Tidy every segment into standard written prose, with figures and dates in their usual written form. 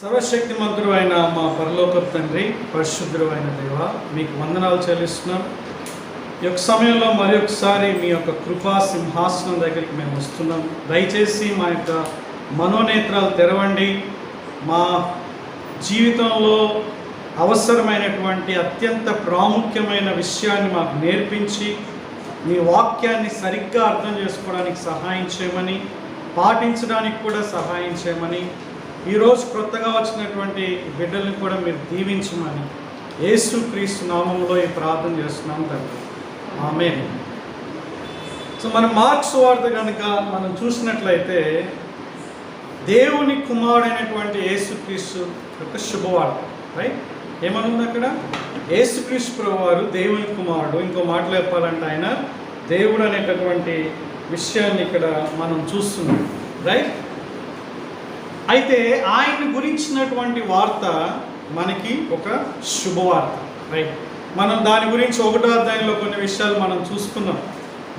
సర్వశక్తిమంతుడు అయిన మా పరలోకపు తండ్రి, పరిశుద్ధుడు అయిన దేవ, మీకు వందనాలు చెల్లిస్తున్నాం. ఈ యొక్క సమయంలో మరొకసారి మీ యొక్క కృపా సింహాసనం దగ్గరికి మేము వస్తున్నాం. దయచేసి మా యొక్క మనోనేత్రాలు తెరవండి. మా జీవితంలో అవసరమైనటువంటి అత్యంత ప్రాముఖ్యమైన విషయాన్ని మాకు నేర్పించి మీ వాక్యాన్ని సరిగ్గా అర్థం చేసుకోవడానికి సహాయం చేయమని, పాటించడానికి కూడా సహాయం చేయమని, ఈరోజు కొత్తగా వచ్చినటువంటి బిడ్డల్ని కూడా మీరు దీవించమని యేసుక్రీస్తు నామంలో ఈ ప్రార్థన చేస్తున్నాం తండ్రి. ఆమేన్. సో మనం మార్క్స్ వార్త కనుక మనం చూసినట్లయితే దేవుని కుమారుడైనటువంటి యేసుక్రీస్తు యొక్క శుభవార్త, రైట్? ఏమనుంది అక్కడ? యేసుక్రీస్తు ప్రభువారు దేవుని కుమారుడు. ఇంకో మాటలు చెప్పాలంటే ఆయన దేవుడు అనేటటువంటి విషయాన్ని ఇక్కడ మనం చూస్తున్నాం, రైట్? అయితే ఆయన గురించినటువంటి వార్త మనకి ఒక శుభవార్త, రైట్? మనం దాని గురించి 1వ అధ్యాయంలో కొన్ని విషయాలు మనం చూసుకున్నాం.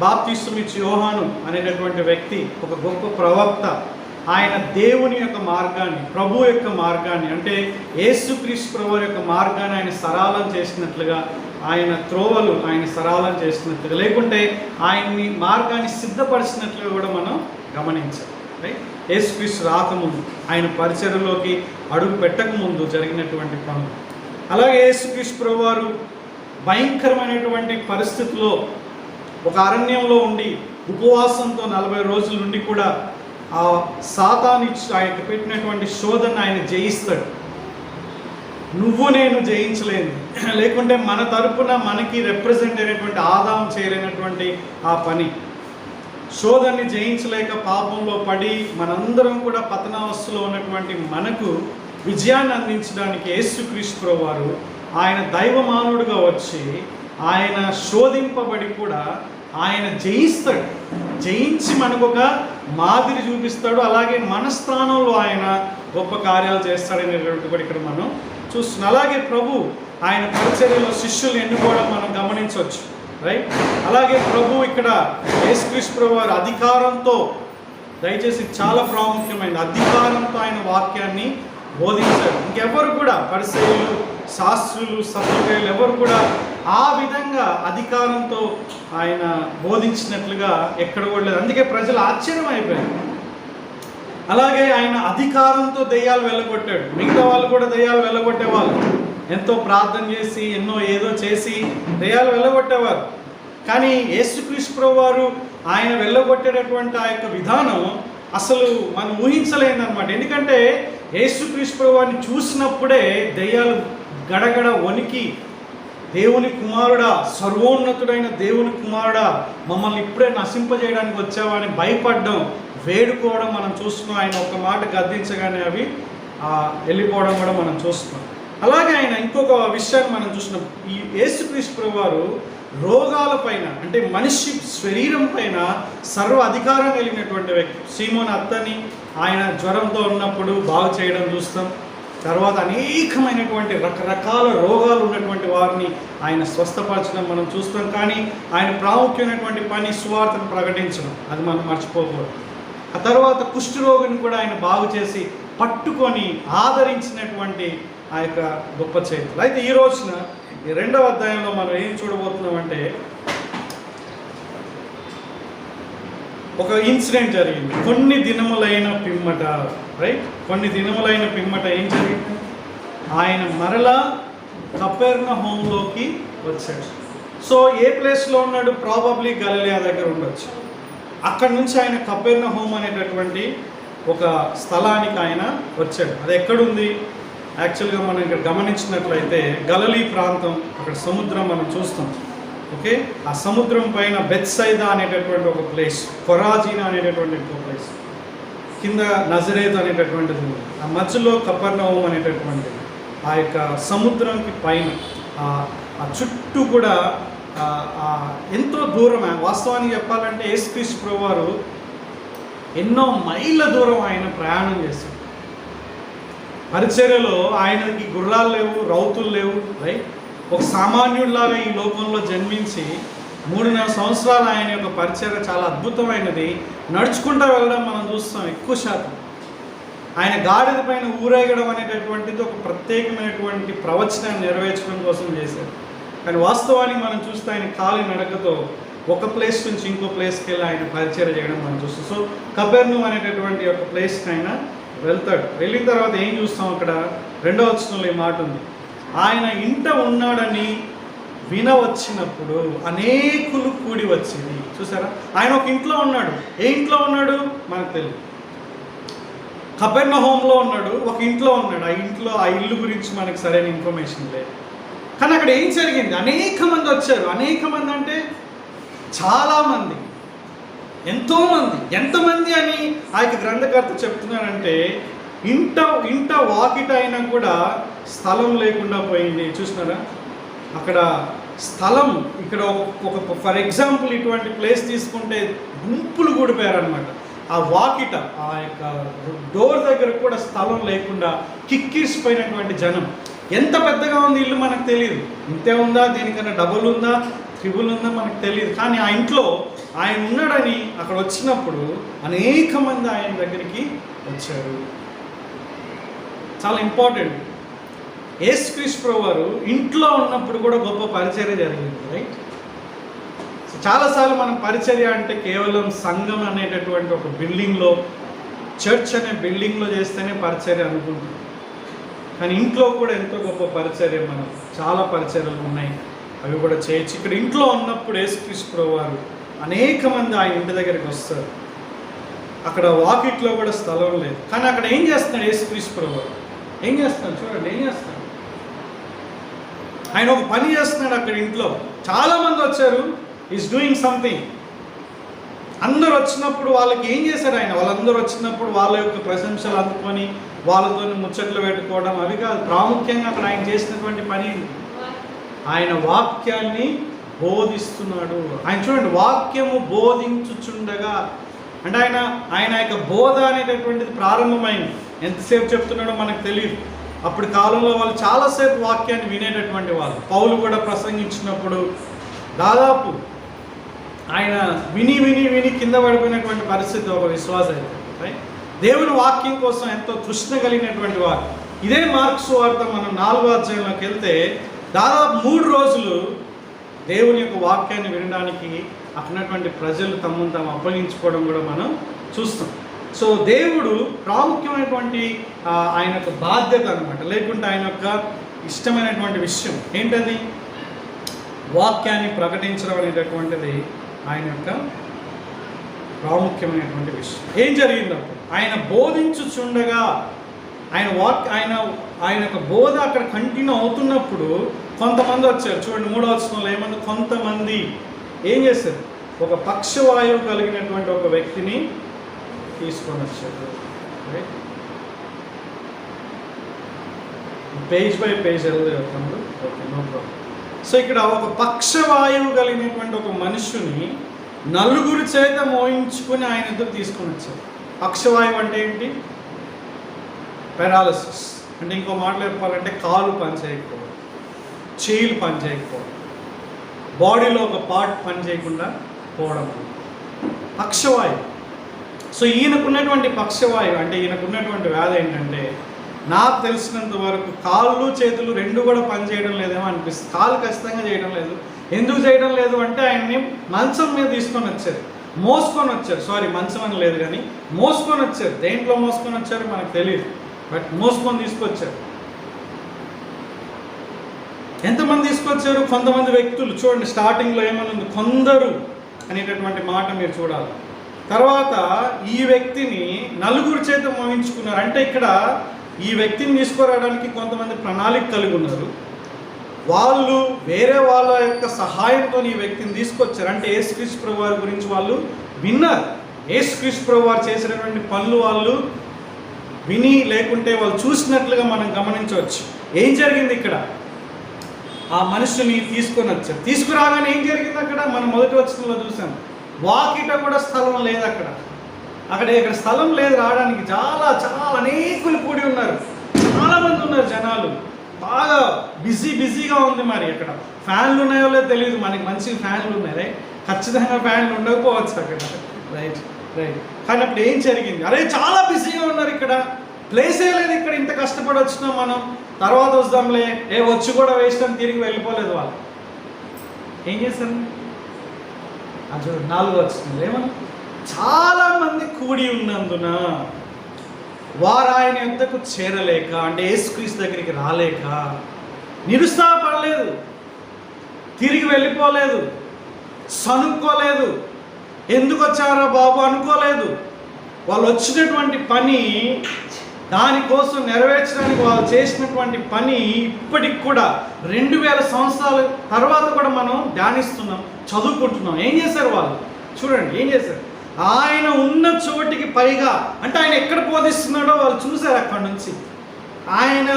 బాప్తిస్మమిచ్చి యోహాను అనేటటువంటి వ్యక్తి ఒక గొప్ప ప్రవక్త. ఆయన దేవుని యొక్క మార్గాన్ని, ప్రభు యొక్క మార్గాన్ని, అంటే యేసుక్రీస్తు ప్రభు యొక్క మార్గాన్ని ఆయన సరళం చేసినట్లుగా, ఆయన త్రోవలు ఆయన సరళం చేసినట్లుగా, లేకుంటే ఆయన్ని మార్గాన్ని సిద్ధపరిచినట్లుగా కూడా మనం గమనించాం, రైట్? యేసుక్రీస్తు రాకముందు, ఆయన పరిచర్యలోకి అడుగు పెట్టకముందు జరిగినటువంటి పనులు. అలాగే యేసుక్రీస్తు ప్రభువారు భయంకరమైనటువంటి పరిస్థితిలో ఒక అరణ్యంలో ఉండి ఉపవాసంతో 40 రోజుల నుండి కూడా ఆ సాతాను ఆయనకు పెట్టినటువంటి శోధన ఆయన జయిస్తాడు. నువ్వు నేను జయించలేను, లేకుంటే మన తరపున మనకి రిప్రజెంట్ అయినటువంటి ఆదాం చేయలేనటువంటి ఆ పని, శోధనని జయించలేక పాపంలో పడి మనందరం కూడా పతనావస్థలో ఉన్నటువంటి మనకు విజయాన్ని అందించడానికి యేసుక్రీస్తు ప్రభువారు ఆయన దైవమానవుడిగా వచ్చి ఆయన శోధింపబడి కూడా ఆయన జయిస్తాడు. జయించి మనకు ఒక మాదిరి చూపిస్తాడు. అలాగే మన స్థానంలో ఆయన గొప్ప కార్యాలు చేస్తాడనేటువంటి కూడా ఇక్కడ మనం చూస్తున్నాం. అలాగే ప్రభు ఆయన పరిచర్యలో శిష్యులు ఎన్నుకోవడం మనం గమనించవచ్చు, రైట్? అలాగే ప్రభు ఇక్కడ యేసుక్రీస్తు ప్రభువారు అధికారంతో, దయచేసి చాలా ప్రాముఖ్యమైన అధికారంతో ఆయన వాక్యాన్ని బోధించాడు. ఇంకెవరు కూడా పరిసయ్యులు, శాస్త్రులు, సద్దుకయ్యులు ఎవరు కూడా ఆ విధంగా అధికారంతో ఆయన బోధించినట్లుగా ఎక్కడ కూడా లేదు. అందుకే ప్రజలు ఆశ్చర్యం అయిపోయారు. అలాగే ఆయన అధికారంతో దెయ్యాలు వెళ్ళగొట్టాడు. మిగతా వాళ్ళు కూడా దెయ్యాలు వెళ్ళగొట్టేవాళ్ళు, ఎంతో ప్రార్థన చేసి ఎన్నో ఏదో చేసి దెయ్యాలు వెళ్ళగొట్టేవారు. కానీ యేసుక్రీస్తు ప్రభువారు ఆయన వెళ్ళగొట్టేటటువంటి ఆ యొక్క విధానం అసలు మనం ఊహించలేదన్నమాట. ఎందుకంటే యేసుక్రీస్తు ప్రభువారిని చూసినప్పుడే దెయ్యాలు గడగడ వణికి, దేవుని కుమారుడా, సర్వోన్నతుడైన దేవుని కుమారుడా, మమ్మల్ని ఇప్పుడే నశింపజేయడానికి వచ్చావా అని భయపడడం, వేడుకోవడం మనం చూస్తున్నాం. ఆయన ఒక మాట గద్దించగానే అవి వెళ్ళిపోవడం కూడా మనం చూస్తున్నాం. అలాగే ఆయన ఇంకొక విషయాన్ని మనం చూసినాం. ఈ యేసుక్రీస్తు ప్రభువారు రోగాల పైన, అంటే మనిషి శరీరం పైన సర్వ అధికారం కలిగినటువంటి వ్యక్తి. సీమోను అత్తని ఆయన జ్వరంతో ఉన్నప్పుడు బాగు చేయడం చూస్తాం. తర్వాత అనేకమైనటువంటి రకరకాల రోగాలు ఉన్నటువంటి వారిని ఆయన స్వస్థపరచడం మనం చూస్తాం. కానీ ఆయన ప్రాముఖ్యమైనటువంటి పని సువార్తను ప్రకటించడం, అది మనం మర్చిపోకూడదు. ఆ తర్వాత కుష్ఠరోగిని కూడా ఆయన బాగు చేసి పట్టుకొని ఆదరించినటువంటి ఆ యొక్క గొప్ప చేతులు. అయితే ఈ రోజున ఈ 2వ అధ్యాయంలో మనం ఏం చూడబోతున్నామంటే, ఒక ఇన్సిడెంట్ జరిగింది. కొన్ని దినములైన పిమ్మట, రైట్? కొన్ని దినములైన పిమ్మట ఏం జరిగింది? ఆయన మరలా కపెర్నహూములోకి వచ్చాడు. సో ఏ ప్లేస్లో ఉన్నాడు? ప్రాబబ్లీ గలిలయ దగ్గర ఉండొచ్చు. అక్కడి నుంచి ఆయన కపెర్నహూము అనేటటువంటి ఒక స్థలానికి ఆయన వచ్చాడు. అది ఎక్కడుంది? యాక్చువల్గా మనం ఇక్కడ గమనించినట్లయితే గలిలీ ప్రాంతం, అక్కడ సముద్రం మనం చూస్తాం, ఓకే? ఆ సముద్రం పైన బెత్సైదా అనేటటువంటి ఒక ప్లేస్, కొరాజీనా అనేటటువంటి ఒక ప్లేస్, కింద నజరేత్ అనేటటువంటిది ఉంది. ఆ మధ్యలో కపెర్నహూము అనేటటువంటిది. ఆ యొక్క సముద్రంకి పైన ఆ చుట్టూ కూడా ఎంతో దూరం. వాస్తవానికి చెప్పాలంటే యేసుక్రీస్తు ప్రభువారు ఎన్నో మైళ్ళ దూరం ఆయన ప్రయాణం చేశాడు. పరిచర్యలో ఆయనకి గుర్రాలు లేవు, రౌతులు లేవు, రైట్? ఒక సామాన్యుడిలాగా ఈ లోకంలో జన్మించి 3.5 సంవత్సరాలు ఆయన యొక్క పరిచర్య చాలా అద్భుతమైనది. నడుచుకుంటూ వెళ్ళడం మనం చూస్తాం ఎక్కువ శాతం. ఆయన గాడిద పైన ఊరేగడం అనేటటువంటిది ఒక ప్రత్యేకమైనటువంటి ప్రవచనాన్ని నెరవేర్చడం కోసం చేశారు. కానీ వాస్తవానికి మనం చూస్తే ఆయన కాలి నడకతో ఒక ప్లేస్ నుంచి ఇంకో ప్లేస్కి వెళ్ళి ఆయన పరిచయం చేయడం మనం చూస్తాం. సో కపెర్నహూము అనేటటువంటి ఒక ప్లేస్కి ఆయన వెళ్తాడు. వెళ్ళిన తర్వాత ఏం చూస్తాం అక్కడ 2వ వచనంలో ఈ మాట ఉంది, ఆయన ఇంట ఉన్నాడని వినవచ్చినప్పుడు అనేకులు కూడి వచ్చింది. చూసారా, ఆయన ఒక ఇంట్లో ఉన్నాడు. ఏ ఇంట్లో ఉన్నాడు మనకు తెలియదు. కపెర్నహూములో ఉన్నాడు, ఒక ఇంట్లో ఉన్నాడు. ఆ ఇల్లు గురించి మనకు సరైన ఇన్ఫర్మేషన్ లేదు. కానీ అక్కడ ఏం జరిగింది, అనేక మంది వచ్చారు. అనేక మంది అంటే చాలామంది, ఎంతోమంది. ఎంతమంది అని ఆ యొక్క గ్రంథకర్త చెప్తున్నాడంటే ఇంట వాకిట అయినా కూడా స్థలం లేకుండా పోయింది. చూసినారా, అక్కడ స్థలం, ఇక్కడ ఒక ఫర్ ఎగ్జాంపుల్ ఇటువంటి ప్లేస్ తీసుకుంటే గుంపులు కూడిపోయారనమాట. ఆ వాకిట, ఆ యొక్క డోర్ దగ్గర కూడా స్థలం లేకుండా కిక్కిరిసిపోయినటువంటి జనం. ఎంత పెద్దగా ఉంది ఇల్లు మనకు తెలియదు. ఇంతే ఉందా, దీనికన్నా డబుల్ ఉందా, త్రిబుల్ ఉందా మనకు తెలియదు. కానీ ఆ ఇంట్లో ఆయన ఉన్నాడని అక్కడ వచ్చినప్పుడు అనేక మంది ఆయన దగ్గరికి వచ్చారు. చాలా ఇంపార్టెంట్. యేసుక్రీస్తు ప్రభువు వారు ఇంట్లో ఉన్నప్పుడు కూడా గొప్ప పరిచర్య జరిగింది, రైట్? చాలాసార్లు మనం పరిచర్య అంటే కేవలం సంఘం అనేటటువంటి ఒక బిల్డింగ్లో, చర్చ్ అనే బిల్డింగ్లో చేస్తేనే పరిచర్య అనుకుంటున్నాం. కానీ ఇంట్లో కూడా ఎంతో గొప్ప పరిచర్య, మనం చాలా పరిచర్యలు ఉన్నాయి, అవి కూడా చేయొచ్చు. ఇక్కడ ఇంట్లో ఉన్నప్పుడు యేసుక్రీస్తు ప్రభువు వారు అనేక మంది ఆయన ఇంటి దగ్గరికి వస్తారు. అక్కడ వాకిట్లో కూడా స్థలం లేదు. కానీ అక్కడ ఏం చేస్తున్నాడు యేసుక్రీస్తు ప్రభువు వారు? ఏం చేస్తున్నాడు చూడండి, ఏం చేస్తున్నాడు? ఆయన ఒక పని చేస్తున్నాడు అక్కడ ఇంట్లో. చాలామంది వచ్చారు, ఈజ్ డూయింగ్ సంథింగ్. అందరు వచ్చినప్పుడు వాళ్ళకి ఏం చేశారు ఆయన? వాళ్ళందరూ వచ్చినప్పుడు వాళ్ళ యొక్క ప్రశంసలు అందుకొని వాళ్ళతో ముచ్చట్లు పెట్టుకోవడం అవి కాదు. ప్రాముఖ్యంగా అక్కడ ఆయన చేసినటువంటి పని, ఆయన వాక్యాన్ని బోధిస్తున్నాడు. ఆయన చూడండి, వాక్యము బోధించుచుండగా అంటే ఆయన యొక్క బోధ అనేటటువంటిది ప్రారంభమైంది. ఎంతసేపు చెప్తున్నాడో మనకు తెలియదు. అప్పుడు కాలంలో వాళ్ళు చాలాసేపు వాక్యాన్ని వినేటటువంటి వాళ్ళు. పౌలు కూడా ప్రసంగించినప్పుడు దాదాపు ఆయన విని విని విని కింద పడిపోయినటువంటి పరిస్థితి ఒక విశ్వాస అయితే. దేవుని వాక్యం కోసం ఎంతో తృష్ణ కలిగినటువంటి వారు. ఇదే మార్కు సువార్త మనం 4వ అధ్యాయంలోకి వెళ్తే దాదాపు 3 రోజులు దేవుని యొక్క వాక్యాన్ని వినడానికి అక్కడటువంటి ప్రజలు తమను తాము అప్పగించుకోవడం కూడా మనం చూస్తాం. సో దేవుడు ప్రాముఖ్యమైనటువంటి ఆయన యొక్క బాధ్యత అనమాట, లేకుంటే ఆయన యొక్క ఇష్టమైనటువంటి విషయం ఏంటది? వాక్యాన్ని ప్రకటించడం అనేటటువంటిది ఆయన యొక్క ప్రాముఖ్యమైనటువంటి విషయం. ఏం జరిగిందప్పుడు? ఆయన బోధించుచుండగా ఆయన యొక్క బోధ అక్కడ కంటిన్యూ అవుతున్నప్పుడు కొంతమంది వచ్చారు. చూడండి 3వ వచనంలో ఏమన్నా, కొంతమంది ఏం చేశారు? ఒక పక్షవాయువు కలిగినటువంటి ఒక వ్యక్తిని తీసుకొని వచ్చారు. పేజ్ బై పేజ్ వెళ్తాము, ఓకే, నో ప్రాబ్లం. సో ఇక్కడ ఒక పక్షవాయువు కలిగినటువంటి ఒక మనుషుని 4 చేత మోయించుకొని ఆయన ఎదురు తీసుకొని వచ్చారు. పక్షవాయువు అంటే ఏంటి? పెరాలసిస్ అంటే, ఇంకో మాటలు చెప్పాలంటే కాలు పని చేయకపోవడం, చేయిలు పని చేయకపోవడం, బాడీలో ఒక పార్ట్ పని చేయకుండా పోవడం, పక్షవాయువు. సో ఈయనకున్నటువంటి పక్షవాయువు అంటే ఈయనకున్నటువంటి వ్యాధి ఏంటంటే, నాకు తెలిసినంత వరకు కాళ్ళు చేతులు 2 కూడా పని చేయడం లేదేమో అనిపిస్తుంది. కాళ్ళు ఖచ్చితంగా చేయడం లేదు. ఎందుకు చేయడం లేదు అంటే ఆయన్ని మంచం మీద తీసుకొని వచ్చారు, మోసుకొని వచ్చారు. సారీ, మంచం అని లేదు కానీ మోసుకొని వచ్చారు. దేంట్లో మోసుకొని వచ్చారు మనకు తెలియదు, బట్ మోసుకొని తీసుకొచ్చారు. ఎంతమంది తీసుకొచ్చారు? కొంతమంది వ్యక్తులు. చూడండి స్టార్టింగ్లో ఏమని ఉంది? కొందరు అనేటటువంటి మాట మీరు చూడాలి. తర్వాత ఈ వ్యక్తిని 4 చేత మోయించుకున్నారు. అంటే ఇక్కడ ఈ వ్యక్తిని తీసుకురావడానికి కొంతమంది ప్రణాళిక కలిగి ఉన్నారు. వాళ్ళు వేరే వాళ్ళ యొక్క సహాయంతో ఈ వ్యక్తిని తీసుకొచ్చారు. అంటే యేసుక్రీస్తు ప్రభువు వారి గురించి వాళ్ళు విన్నారు. యేసుక్రీస్తు ప్రభువు వారు చేసినటువంటి పనులు వాళ్ళు విని, లేకుంటే వాళ్ళు చూసినట్లుగా మనం గమనించవచ్చు. ఏం జరిగింది ఇక్కడ? ఆ మనుషుని తీసుకొని వచ్చారు. తీసుకురాగానే ఏం జరిగింది అక్కడ? మనం మొదటి వచనంలో చూసాం, వాకిట కూడా స్థలం లేదు ఇక్కడ స్థలం లేదు రావడానికి. చాలా అనేకులు కూడి ఉన్నారు, చాలామంది ఉన్నారు జనాలు, బాగా బిజీగా ఉంది. మరి అక్కడ ఫ్యాన్లు ఉన్నాయో లేదో తెలియదు మనకి. మంచి ఫ్యాన్లు ఉన్నాయి, రైట్? ఖచ్చితంగా ఫ్యాన్లు ఉండకపోవచ్చు అక్కడ, రైట్. కానీ అప్పుడు ఏం జరిగింది? అరే చాలా బిజీగా ఉన్నారు ఇక్కడ, ప్లేసే లేదు ఇక్కడ. ఇంత కష్టపడి వచ్చినాం మనం, తర్వాత వద్దాంలే, వచ్చి కూడా వేస్ట్ అని తిరిగి వెళ్ళిపోలేదు వాళ్ళు. ఏం చేశారు? అది 4 వచ్చింది ఏమన్నా, చాలామంది కూడి ఉన్నందున వారు ఆయన యొద్దకు చేరలేక, అంటే యేసుక్రీస్తు దగ్గరికి రాలేక నిరుత్సాహపడలేదు, తిరిగి వెళ్ళిపోలేదు, సనుక్కోలేదు, ఎందుకు వచ్చారా బాబు అనుకోలేదు. వాళ్ళు వచ్చినటువంటి పని, దానికోసం నెరవేర్చడానికి వాళ్ళు చేసినటువంటి పని ఇప్పటికి కూడా 2000 సంవత్సరాల తర్వాత కూడా మనం ధ్యానిస్తున్నాం, చదువుకుంటున్నాం. ఏం చేశారు వాళ్ళు? చూడండి ఏం చేశారు. ఆయన ఉన్న చోటికి పైగా, అంటే ఆయన ఎక్కడ బోధిస్తున్నాడో వాళ్ళు చూశారు. అక్కడ నుంచి ఆయన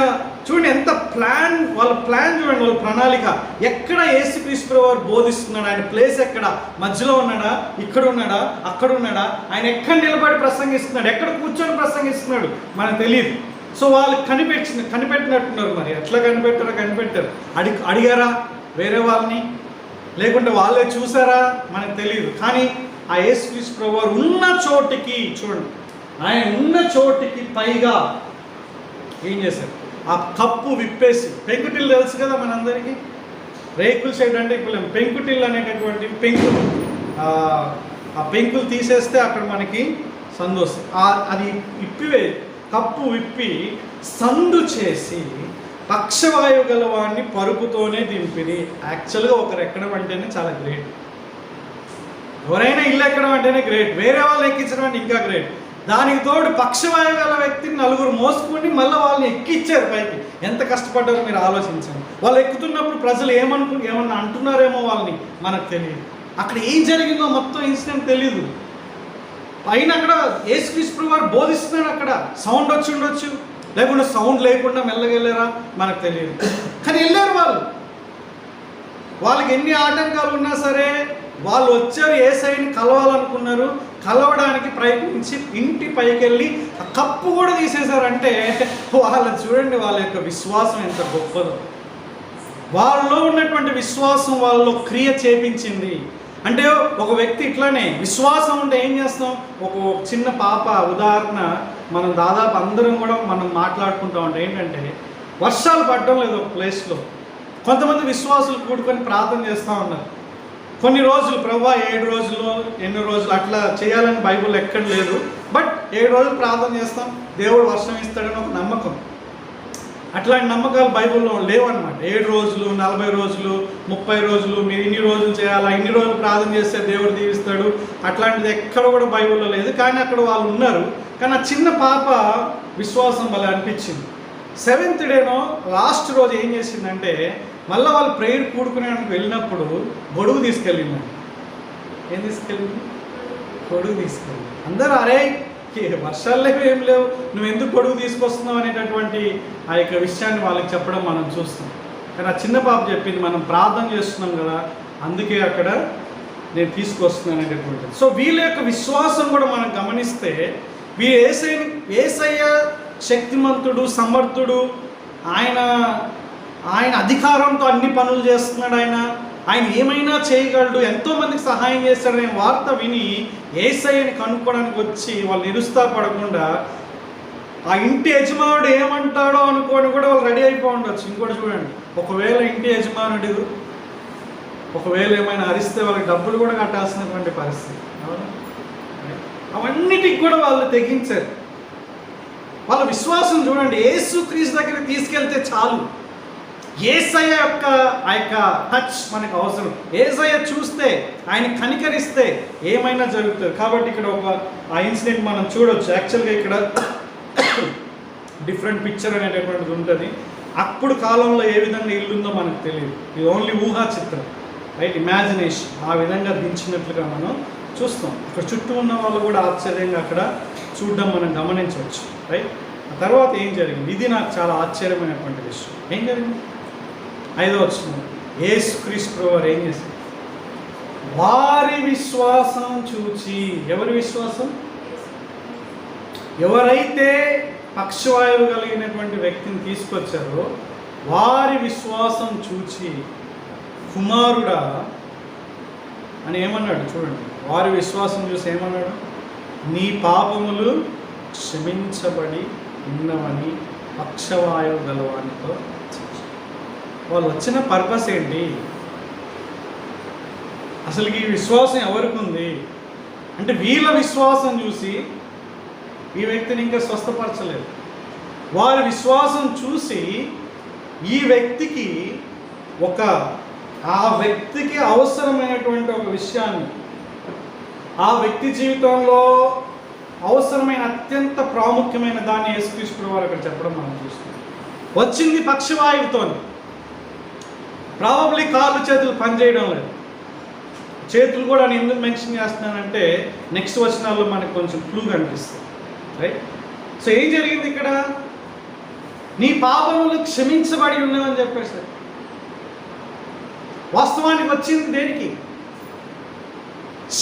చూడండి ఎంత ప్లాన్, వాళ్ళ ప్లాన్ చూడండి, వాళ్ళ ప్రణాళిక. ఎక్కడ యేసుక్రీస్తు వారు బోధిస్తున్నాడు, ఆయన ప్లేస్ ఎక్కడ, మధ్యలో ఉన్నాడా, ఇక్కడ ఉన్నాడా, అక్కడ ఉన్నాడా, ఆయన ఎక్కడ నిలబడి ప్రసంగిస్తున్నాడు, ఎక్కడ కూర్చొని ప్రసంగిస్తున్నాడు మనకు తెలియదు. సో వాళ్ళు కనిపెట్టినట్టున్నారు. మరి ఎట్లా కనిపెట్టారు. అడిగారా వేరే వాళ్ళని, లేకుంటే వాళ్ళే చూసారా మనకు తెలియదు. కానీ ఆ యేసుక్రీస్తు వారు ఉన్న చోటికి చూడండి, ఆయన ఉన్న చోటికి పైగా ఏం చేశారు? ఆ కప్పు విప్పేసి, పెంకుటిల్లు తెలుసు కదా మనందరికీ, రేకుల షెడ్ అంటే ఇప్పుడు పెంకుటిల్లు అనేటటువంటి పెంకులు, ఆ పెంకులు తీసేస్తే అక్కడ మనకి సందు వస్తుంది. అది కప్పు విప్పి సందు చేసి పక్షవాయువు గలవాన్ని పరుపుతోనే దింపిది. యాక్చువల్గా ఒకరు ఎక్కడం అంటేనే చాలా గ్రేట్. ఎవరైనా ఇల్లు ఎక్కడం అంటేనే గ్రేట్, వేరే వాళ్ళు ఎక్కించడం అంటే ఇంకా గ్రేట్. దానికి తోడు పక్షవాయువు గల వ్యక్తిని 4 మోసుకుని మళ్ళీ వాళ్ళని ఎక్కిచ్చారు పైకి. ఎంత కష్టపడ్డారో మీరు ఆలోచించండి. వాళ్ళు ఎక్కుతున్నప్పుడు ప్రజలు ఏమన్నా అంటున్నారేమో వాళ్ళని, మనకు తెలియదు. అక్కడ ఏం జరిగిందో మొత్తం ఇన్సిడెంట్ తెలీదు. పైన అక్కడ యేసుక్రీస్తు వారు బోధిస్తున్నాడు, అక్కడ సౌండ్ వచ్చి ఉండొచ్చు, లేకుండా సౌండ్ లేకుండా మెల్లగా వెళ్ళారా మనకు తెలియదు. కానీ వెళ్ళారు వాళ్ళు. వాళ్ళకి ఎన్ని ఆటంకాలు ఉన్నా సరే వాళ్ళు వచ్చారు, యేసయ్యని కలవాలనుకున్నారు, కలవడానికి ప్రయత్నించి ఇంటి పైకి వెళ్ళి ఆ కప్పు కూడా తీసేశారంటే వాళ్ళ చూడండి వాళ్ళ యొక్క విశ్వాసం ఎంత గొప్పదో. వాళ్ళలో ఉన్నటువంటి విశ్వాసం వాళ్ళలో క్రియ చేపించింది. అంటే ఒక వ్యక్తి ఇట్లానే విశ్వాసం ఉంటే ఏం చేస్తాం? ఒక చిన్న పాప ఉదాహరణ, మనం దాదాపు అందరం కూడా మనం మాట్లాడుకుంటూ ఉంటాం. ఏంటంటే వర్షాలు పడడం లేదు ఒక ప్లేస్లో, కొంతమంది విశ్వాసులు కూడుకొని ప్రార్థన చేస్తూ ఉన్నారు. కొన్ని రోజులు ప్రభువా 7 రోజులు 8 రోజులు అట్లా చేయాలని బైబుల్ ఎక్కడ లేదు. బట్ 7 రోజులు ప్రార్థన చేస్తాం, దేవుడు వర్షం ఇస్తాడని ఒక నమ్మకం. అట్లాంటి నమ్మకాలు బైబుల్లో లేవన్నమాట. 7 రోజులు 40 రోజులు 30 రోజులు మీరు ఇన్ని రోజులు చేయాలా, ఇన్ని రోజులు ప్రార్థన చేస్తే దేవుడు దీవిస్తాడు, అట్లాంటిది ఎక్కడ కూడా బైబుల్లో లేదు. కానీ అక్కడ వాళ్ళు ఉన్నారు. కానీ ఆ చిన్న పాప విశ్వాసం వల్ల అనిపించింది. 7th డేనో లాస్ట్ రోజు ఏం చేసిందంటే, మళ్ళీ వాళ్ళు ప్రేయర్ కూడుకునేందుకు వెళ్ళినప్పుడు గొడుగు తీసుకెళ్ళింది. ఏం తీసుకెళ్ళింది? గొడుగు తీసుకెళ్ళింది. అందరూ అరే వర్షాలు లేవు ఏం లేవు, నువ్వు ఎందుకు గొడుగు తీసుకొస్తున్నావు అనేటటువంటి ఆ యొక్క విషయాన్ని వాళ్ళకి చెప్పడం మనం చూస్తాం. కానీ ఆ చిన్న పాప చెప్పింది, మనం ప్రార్థన చేస్తున్నాం కదా, అందుకే అక్కడ నేను తీసుకొస్తున్నాను అనేటటువంటి. సో వీళ్ళ యొక్క విశ్వాసం కూడా మనం గమనిస్తే, వీరు యేసయ్య శక్తిమంతుడు, సమర్థుడు, ఆయన అధికారంతో అన్ని పనులు చేస్తున్నాడు, ఆయన ఏమైనా చేయగలడు, ఎంతోమందికి సహాయం చేస్తాడనే వార్త విని యేసయ్యని కనుక్కోవడానికి వచ్చి వాళ్ళు నిరుత్సాహపడకుండా ఆ ఇంటి యజమానుడు ఏమంటాడో అనుకోని కూడా వాళ్ళు రెడీ అయిపోయి ఉండొచ్చు. ఇంకోటి చూడండి, ఒకవేళ ఇంటి యజమానుడు ఒకవేళ ఏమైనా అరిస్తే వాళ్ళకి డబ్బులు కూడా కట్టాల్సినటువంటి పరిస్థితి. అవన్నిటికి కూడా వాళ్ళు తెగించారు. వాళ్ళ విశ్వాసం చూడండి. యేసుక్రీస్తు దగ్గరికి తీసుకెళ్తే చాలు, యేసయ్య యొక్క ఆ యొక్క టచ్ మనకు అవసరం. యేసయ్య చూస్తే, ఆయన కనికరిస్తే ఏమైనా జరుగుతుంది. కాబట్టి ఇక్కడ ఆ ఇన్సిడెంట్ మనం చూడొచ్చు. యాక్చువల్గా ఇక్కడ డిఫరెంట్ పిక్చర్ అనేటటువంటిది ఉంటుంది. అప్పుడు కాలంలో ఏ విధంగా ఇల్లుందో మనకు తెలియదు, ఇది ఓన్లీ ఊహా చిత్రం, రైట్, ఇమాజినేషన్. ఆ విధంగా దించినట్లుగా మనం చూస్తాం. ఇక్కడ చుట్టూ ఉన్న వాళ్ళు కూడా ఆశ్చర్యంగా అక్కడ చూడడం మనం గమనించవచ్చు, రైట్. ఆ తర్వాత ఏం జరిగింది? ఇది నాకు చాలా ఆశ్చర్యమైనటువంటి విషయం. ఏం జరిగింది? 5వ వచనం, యేసుక్రీస్తు వారు ఏం చేశారు? వారి విశ్వాసం చూచి. ఎవరి విశ్వాసం? ఎవరైతే పక్షవాయువు కలిగినటువంటి వ్యక్తిని తీసుకొచ్చారో వారి విశ్వాసం చూచి, కుమారుడా అని ఏమన్నాడు చూడండి. వారి విశ్వాసం చూసి ఏమన్నాడు? నీ పాపములు క్షమించబడి ఉన్నవని పక్షవాయువు గలవానితో. వాళ్ళు వచ్చిన పర్పస్ ఏంటి? అసలు ఈ విశ్వాసం ఎవరికి ఉంది అంటే వీళ్ళ విశ్వాసం చూసి ఈ వ్యక్తిని ఇంకా స్వస్థపరచలేదు. వారి విశ్వాసం చూసి ఈ వ్యక్తికి ఆ వ్యక్తికి అవసరమైనటువంటి ఒక విషయాన్ని, ఆ వ్యక్తి జీవితంలో అవసరమైన అత్యంత ప్రాముఖ్యమైన దాన్ని యేసుక్రీస్తు వారు అక్కడ చెప్పడం మనం చూస్తున్నాం. వచ్చింది పక్షవాయువుతో, ప్రాబబ్లీ కాళ్ళు చేతులు పనిచేయడం లేదు. చేతులు కూడా నేను ఎందుకు మెన్షన్ చేస్తున్నానంటే నెక్స్ట్ వచనాల్లో మనకు కొంచెం క్లూ కనిపిస్తుంది, రైట్? సో ఏం జరిగింది ఇక్కడ? నీ పాపములు క్షమించబడి ఉన్నావని చెప్పేసి. వాస్తవానికి వచ్చింది దేనికి?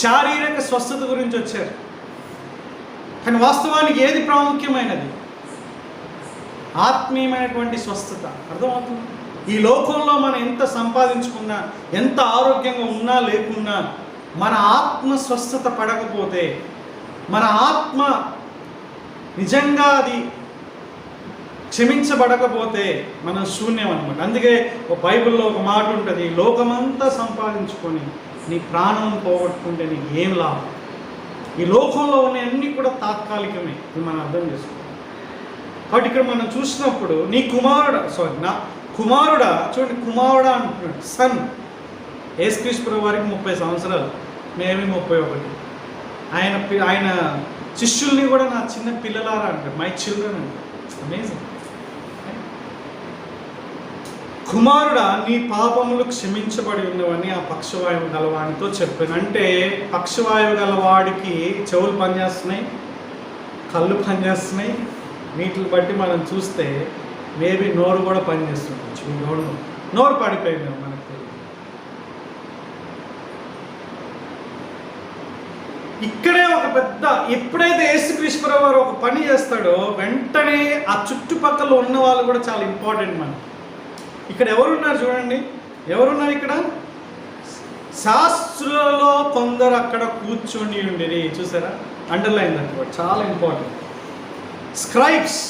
శారీరక స్వస్థత గురించి వచ్చారు. కానీ వాస్తవానికి ఏది ప్రాముఖ్యమైనది? ఆత్మీయమైనటువంటి స్వస్థత. అర్థమవుతుంది? ఈ లోకంలో మనం ఎంత సంపాదించుకున్నా, ఎంత ఆరోగ్యంగా ఉన్నా లేకున్నా, మన ఆత్మ స్వస్థత పడకపోతే, మన ఆత్మ నిజంగా అది క్షమించబడకపోతే మనం శూన్యం అనమాట. అందుకే ఒక బైబిల్లో ఒక మాట ఉంటుంది, లోకమంతా సంపాదించుకొని నీ ప్రాణం పోగొట్టుకుంటే నీకు ఏం లాభం? ఈ లోకంలో ఉన్నవన్నీ కూడా తాత్కాలికమే, ఇది మనం అర్థం చేసుకోవాలి. కాబట్టి ఇక్కడ మనం చూసినప్పుడు నీ నా కుమారుడా, చూడండి, కుమారుడా అంటున్నాడు, సన్. యేసుక్రీస్తు వారికి 30 సంవత్సరాలు, మేమే 31. ఆయన శిష్యుల్ని కూడా నా చిన్న పిల్లలారా అంటారు, మై చిల్డ్రన్ అంటారు. అమేజింగ్. కుమారుడా, నీ పాపములు క్షమించబడి ఉన్నవని ఆ పక్షవాయువు గలవానితో చెప్పాను. అంటే పక్షవాయువు గలవాడికి చెవులు పనిచేస్తున్నాయి, కళ్ళు పనిచేస్తున్నాయి. వీటిని బట్టి మనం చూస్తే మేబీ నోరు కూడా పనిచేస్తుండొచ్చు. నోరు పడిపోయింది మనకు తెలియదు. ఇక్కడే ఒక పెద్ద, ఎప్పుడైతే యేసుక్రీస్తు వారు ఒక పని చేస్తాడో వెంటనే ఆ చుట్టుపక్కల ఉన్న వాళ్ళు కూడా చాలా ఇంపార్టెంట్ మనకి. ఇక్కడ ఎవరున్నారు చూడండి, ఎవరున్నారు ఇక్కడ? శాస్త్రులలో కొందరు అక్కడ కూర్చొని ఉండేది. చూసారా? అండర్లైన్ దట్, చాలా ఇంపార్టెంట్. స్క్రైబ్స్,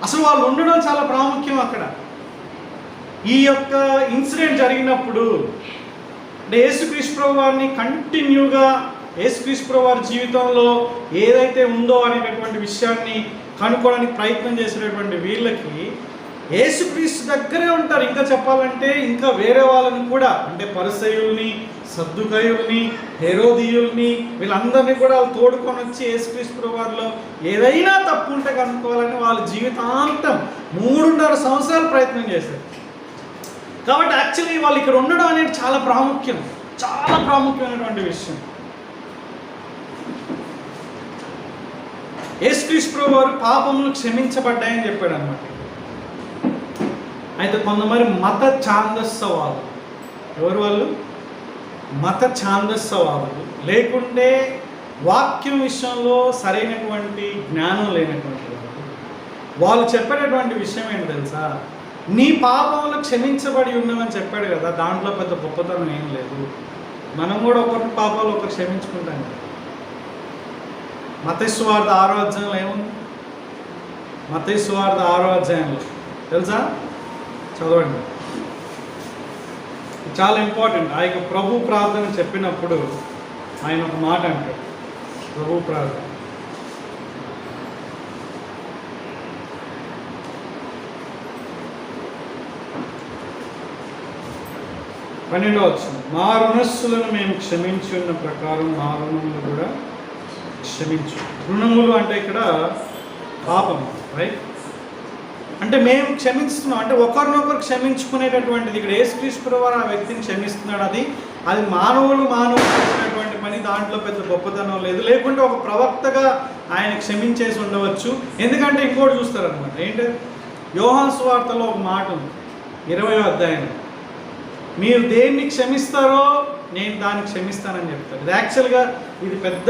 అసలు వాళ్ళు ఉండడం చాలా ప్రాముఖ్యం అక్కడ. ఈ యొక్క ఇన్సిడెంట్ జరిగినప్పుడు యేసుక్రీస్తు వారిని కంటిన్యూగా యేసుక్రీస్తు వారి జీవితంలో ఏదైతే ఉందో అనేటటువంటి విషయాన్ని కనుక్కోవడానికి ప్రయత్నం చేసేటటువంటి వీళ్ళకి యేసుక్రీస్తు దగ్గరే ఉంటారు. ఇంకా చెప్పాలంటే ఇంకా వేరే వాళ్ళని కూడా, అంటే పరిసయ్యుల్ని, సద్దుకయ్యుల్ని, హెరోదీయుల్ని, వీళ్ళందరినీ కూడా వాళ్ళు తోడుకొని వచ్చి యేసుక్రీస్తు వారిలో ఏదైనా తప్పు ఉంటే కనుక్కోవాలని వాళ్ళ జీవితాంతం 3.5 సంవత్సరాలు ప్రయత్నం చేశారు. కాబట్టి యాక్చువల్లీ వాళ్ళు ఇక్కడ ఉండడం అనేది చాలా ప్రాముఖ్యం, చాలా ప్రాముఖ్యమైనటువంటి విషయం. యేసుక్రీస్తు వారు పాపములు క్షమించబడ్డాయని చెప్పాడు అన్నమాట. అయితే కొంతమంది మత ఛాందస్సవాదులు, ఎవరు వాళ్ళు? మత ఛాందస్సవాదులు, లేకుంటే వాక్యం విషయంలో సరైనటువంటి జ్ఞానం లేనటువంటి వాళ్ళు చెప్పేటటువంటి విషయం ఏంటి తెలుసా? నీ పాపములు క్షమించబడి ఉన్నామని చెప్పాడు కదా, దాంట్లో పెద్ద గొప్పతనం ఏం లేదు. మనం కూడా ఒకరి పాపాలు ఒకరు క్షమించుకుంటాం కదా. మత్తయి సువార్త 6వ అధ్యాయంలో ఏముంది? మత్తయి సువార్త 6వ అధ్యాయంలో తెలుసా? చదవండి, చాలా ఇంపార్టెంట్. ఆ యొక్క ప్రభు ప్రార్థన చెప్పినప్పుడు ఆయన ఒక మాట అంటాడు. ప్రభు ప్రార్థన 12వ వచనం, మా రుణస్సులను మేము క్షమించి ఉన్న ప్రకారం మా రుణములు కూడా క్షమించు. రుణములు అంటే ఇక్కడ పాపం, రైట్? అంటే మేము క్షమిస్తున్నాం అంటే ఒకరినొకరు క్షమించుకునేటటువంటిది. ఇక్కడ యేసుక్రీస్తు వారు ఆ వ్యక్తిని క్షమిస్తున్నాడు. అది మానవులు చేసినటువంటి పని, దాంట్లో పెద్ద గొప్పతనం లేదు. లేకుంటే ఒక ప్రవక్తగా ఆయన క్షమించేసి ఉండవచ్చు. ఎందుకంటే ఇంకోటి చూస్తారనమాట, ఏంటి? యోహాను సువార్తలో ఒక మాట ఉంది 20వ అధ్యాయంలో, మీరు దేన్ని క్షమిస్తారో నేను దాన్ని క్షమిస్తానని చెప్తారు. ఇది యాక్చువల్గా ఇది పెద్ద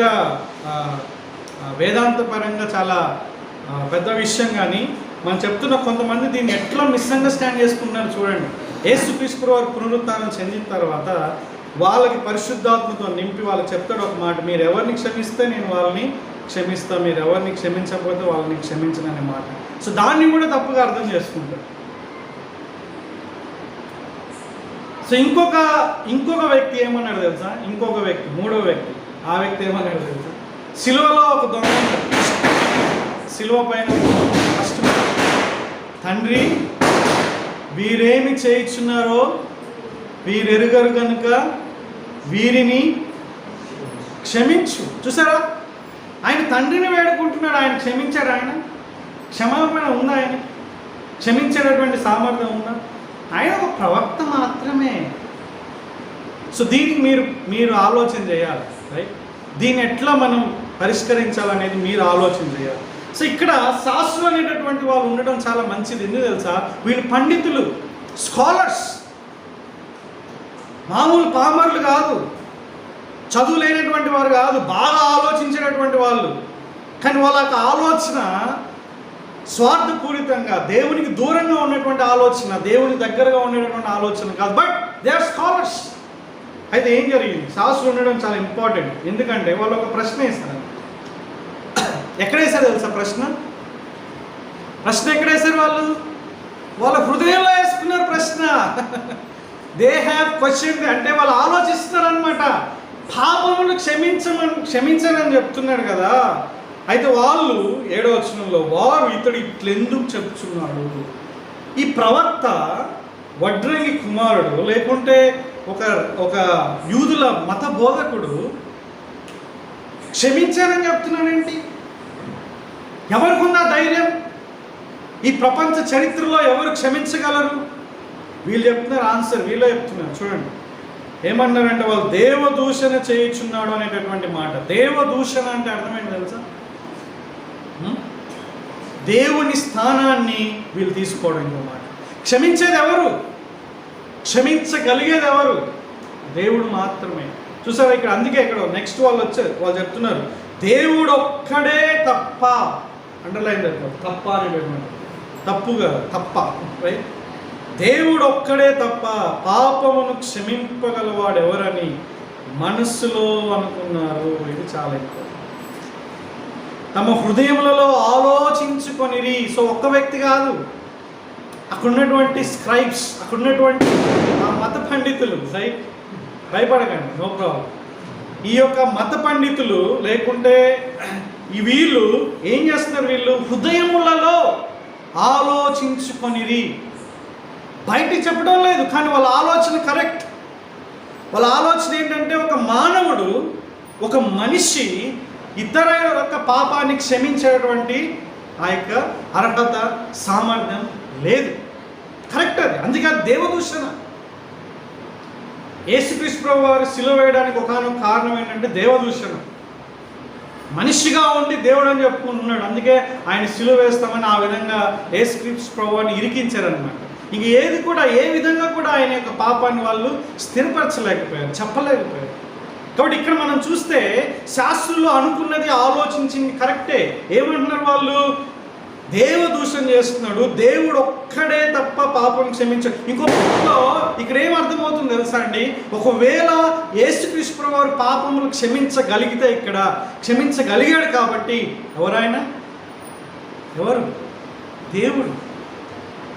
వేదాంతపరంగా చాలా పెద్ద విషయం. కానీ మనం చెప్తున్న కొంతమంది దీన్ని ఎట్లా మిస్అండర్స్టాండ్ చేసుకుంటున్నారు చూడండి. యేసుక్రీస్తు వారు పునరుత్థానం చెందిన తర్వాత వాళ్ళకి పరిశుద్ధాత్మతో నింపి వాళ్ళకి చెప్తాడు ఒక మాట, మీరు ఎవరిని క్షమిస్తే నేను వాళ్ళని క్షమిస్తా, మీరు ఎవరిని క్షమించకపోతే వాళ్ళని క్షమించననే మాట. సో దాన్ని కూడా తప్పుగా అర్థం చేసుకుంటారు. సో ఇంకొక వ్యక్తి ఏమన్నాడు తెలుసా? ఇంకొక వ్యక్తి, మూడో వ్యక్తి, ఆ వ్యక్తి ఏమన్నాడు తెలుసా? సిలువలో ఒక దొంగ ఉంటాడు. సిలువ పైన కష్టం, తండ్రి వీరేమి చేయించున్నారో వీరెరుగరు కనుక వీరిని క్షమించు. చూసారా, ఆయన తండ్రిని వేడుకుంటున్నాడు. ఆయన క్షమించాడు. ఆయన క్షమాపణ ఉందా? ఆయన క్షమించేటటువంటి సామర్థ్యం ఉందా? ఆయన ఒక ప్రవక్త మాత్రమే. సో దీనికి మీరు ఆలోచన చేయాలి, రైట్? దీన్ని ఎట్లా మనం పరిష్కరించాలనేది మీరు ఆలోచన చేయాలి. సో ఇక్కడ శాస్త్రులు అనేటటువంటి వాళ్ళు ఉండడం చాలా మంచిది. ఎందుకు తెలుసా? వీళ్ళు పండితులు, స్కాలర్స్, మామూలు పామరులు కాదు, చదువు లేనటువంటి వారు కాదు, బాగా ఆలోచించేటటువంటి వాళ్ళు. కానీ వాళ్ళ ఆలోచన స్వార్థపూరితంగా, దేవునికి దూరంగా ఉన్నటువంటి ఆలోచన, దేవుని దగ్గరగా ఉండేటటువంటి ఆలోచన కాదు. But they are scholars. అయితే ఏం జరిగింది? శాస్త్రులు ఉండడం చాలా ఇంపార్టెంట్. ఎందుకంటే వాళ్ళు ఒక ప్రశ్న వేస్తారు. ఎక్కడ వేశారు తెలుసా ప్రశ్న ఎక్కడ వేశారు? వాళ్ళ హృదయంలో వేసుకున్నారు ప్రశ్న. They have question. అంటే వాళ్ళు ఆలోచిస్తున్నారు అనమాట. పాపములు క్షమించనని చెప్తున్నాడు కదా. అయితే వాళ్ళు 7వ వచనంలో వారు ఇతడు ఇట్లెందుకు చెప్తున్నాడు? ఈ ప్రవక్త వడ్రంగి కుమారుడు, లేకుంటే ఒక యూదుల మత బోధకుడు క్షమించారని చెప్తున్నాడేంటి? ఎవరికి ఉందా ధైర్యం? ఈ ప్రపంచ చరిత్రలో ఎవరు క్షమించగలరు? వీళ్ళు చెప్తున్నారు ఆన్సర్. వీళ్ళే చెప్తున్నారు. చూడండి ఏమన్నారంటే, వాళ్ళు దేవదూషణ చేయుచున్నాడు అనేటటువంటి మాట. దేవదూషణ అంటే అర్థమైంది తెలుసా? దేవుని స్థానాన్ని వీళ్ళు తీసుకోవడం. ఇంకో మాట, క్షమించేది ఎవరు? క్షమించగలిగేది ఎవరు? దేవుడు మాత్రమే. చూసారా ఇక్కడ? అందుకే ఇక్కడ నెక్స్ట్ వాళ్ళు చెప్తున్నారు, దేవుడు ఒక్కడే తప్ప. అండర్లైన్ తప్ప అనేటటువంటి తప్పుగా తప్ప, రైట్? దేవుడు ఒక్కడే తప్ప పాపమును క్షమింపగలవాడు ఎవరని మనస్సులో అనుకున్నారు. ఇది చాలా ఎక్కువ. తమ హృదయములలో ఆలోచించుకొనిరి. సో ఒక్క వ్యక్తి కాదు, అక్కడ ఉన్నటువంటి స్క్రైబ్స్, అక్కడ ఉన్నటువంటి మత పండితులు, రైట్? భయపడకండి, నో ప్రాబ్లం. ఈ యొక్క మత పండితులు లేకుంటే వీళ్ళు ఏం చేస్తున్నారు? వీళ్ళు హృదయములలో ఆలోచించుకొనిరి. బయటికి చెప్పడం లేదు, కానీ వాళ్ళ ఆలోచన కరెక్ట్. వాళ్ళ ఆలోచన ఏంటంటే, ఒక మానవుడు, ఒక మనిషి ఇతరుల యొక్క పాపాన్ని క్షమించేటువంటి ఆ యొక్క అర్హత, సామర్థ్యం లేదు. కరెక్ట్ అది. అందుకే దేవదూషణ. యేసుక్రీస్తు ప్రభువు వారు సిలువ వేయడానికి ఒకనొక కారణం ఏంటంటే దేవదూషణ. మనిషిగా ఉండి దేవుడు అని చెప్పుకుంటున్నాడు. అందుకే ఆయన సిలువ వేస్తామని ఆ విధంగా యేసుక్రీస్తు ప్రభువుని ఇరికించారనమాట. ఇంక ఏది కూడా, ఏ విధంగా కూడా ఆయన యొక్క పాపాన్ని వాళ్ళు స్థిరపరచలేకపోయారు, చెప్పలేకపోయారు. కాబట్టి ఇక్కడ మనం చూస్తే శాస్త్రులు అనుకున్నది, ఆలోచించింది కరెక్టే. ఏమంటున్నారు వాళ్ళు? దేవదూషణ చేస్తున్నాడు, దేవుడు ఒక్కడే తప్ప పాపం క్షమించాడు. ఇంకొకలో ఇక్కడ ఏం అర్థమవుతుంది తెలుసా అండి? ఒకవేళ యేసుక్రీస్తు ప్రభువు వారు పాపములు క్షమించగలిగితే, ఇక్కడ క్షమించగలిగాడు కాబట్టి ఎవరైనా ఎవరు? దేవుడు.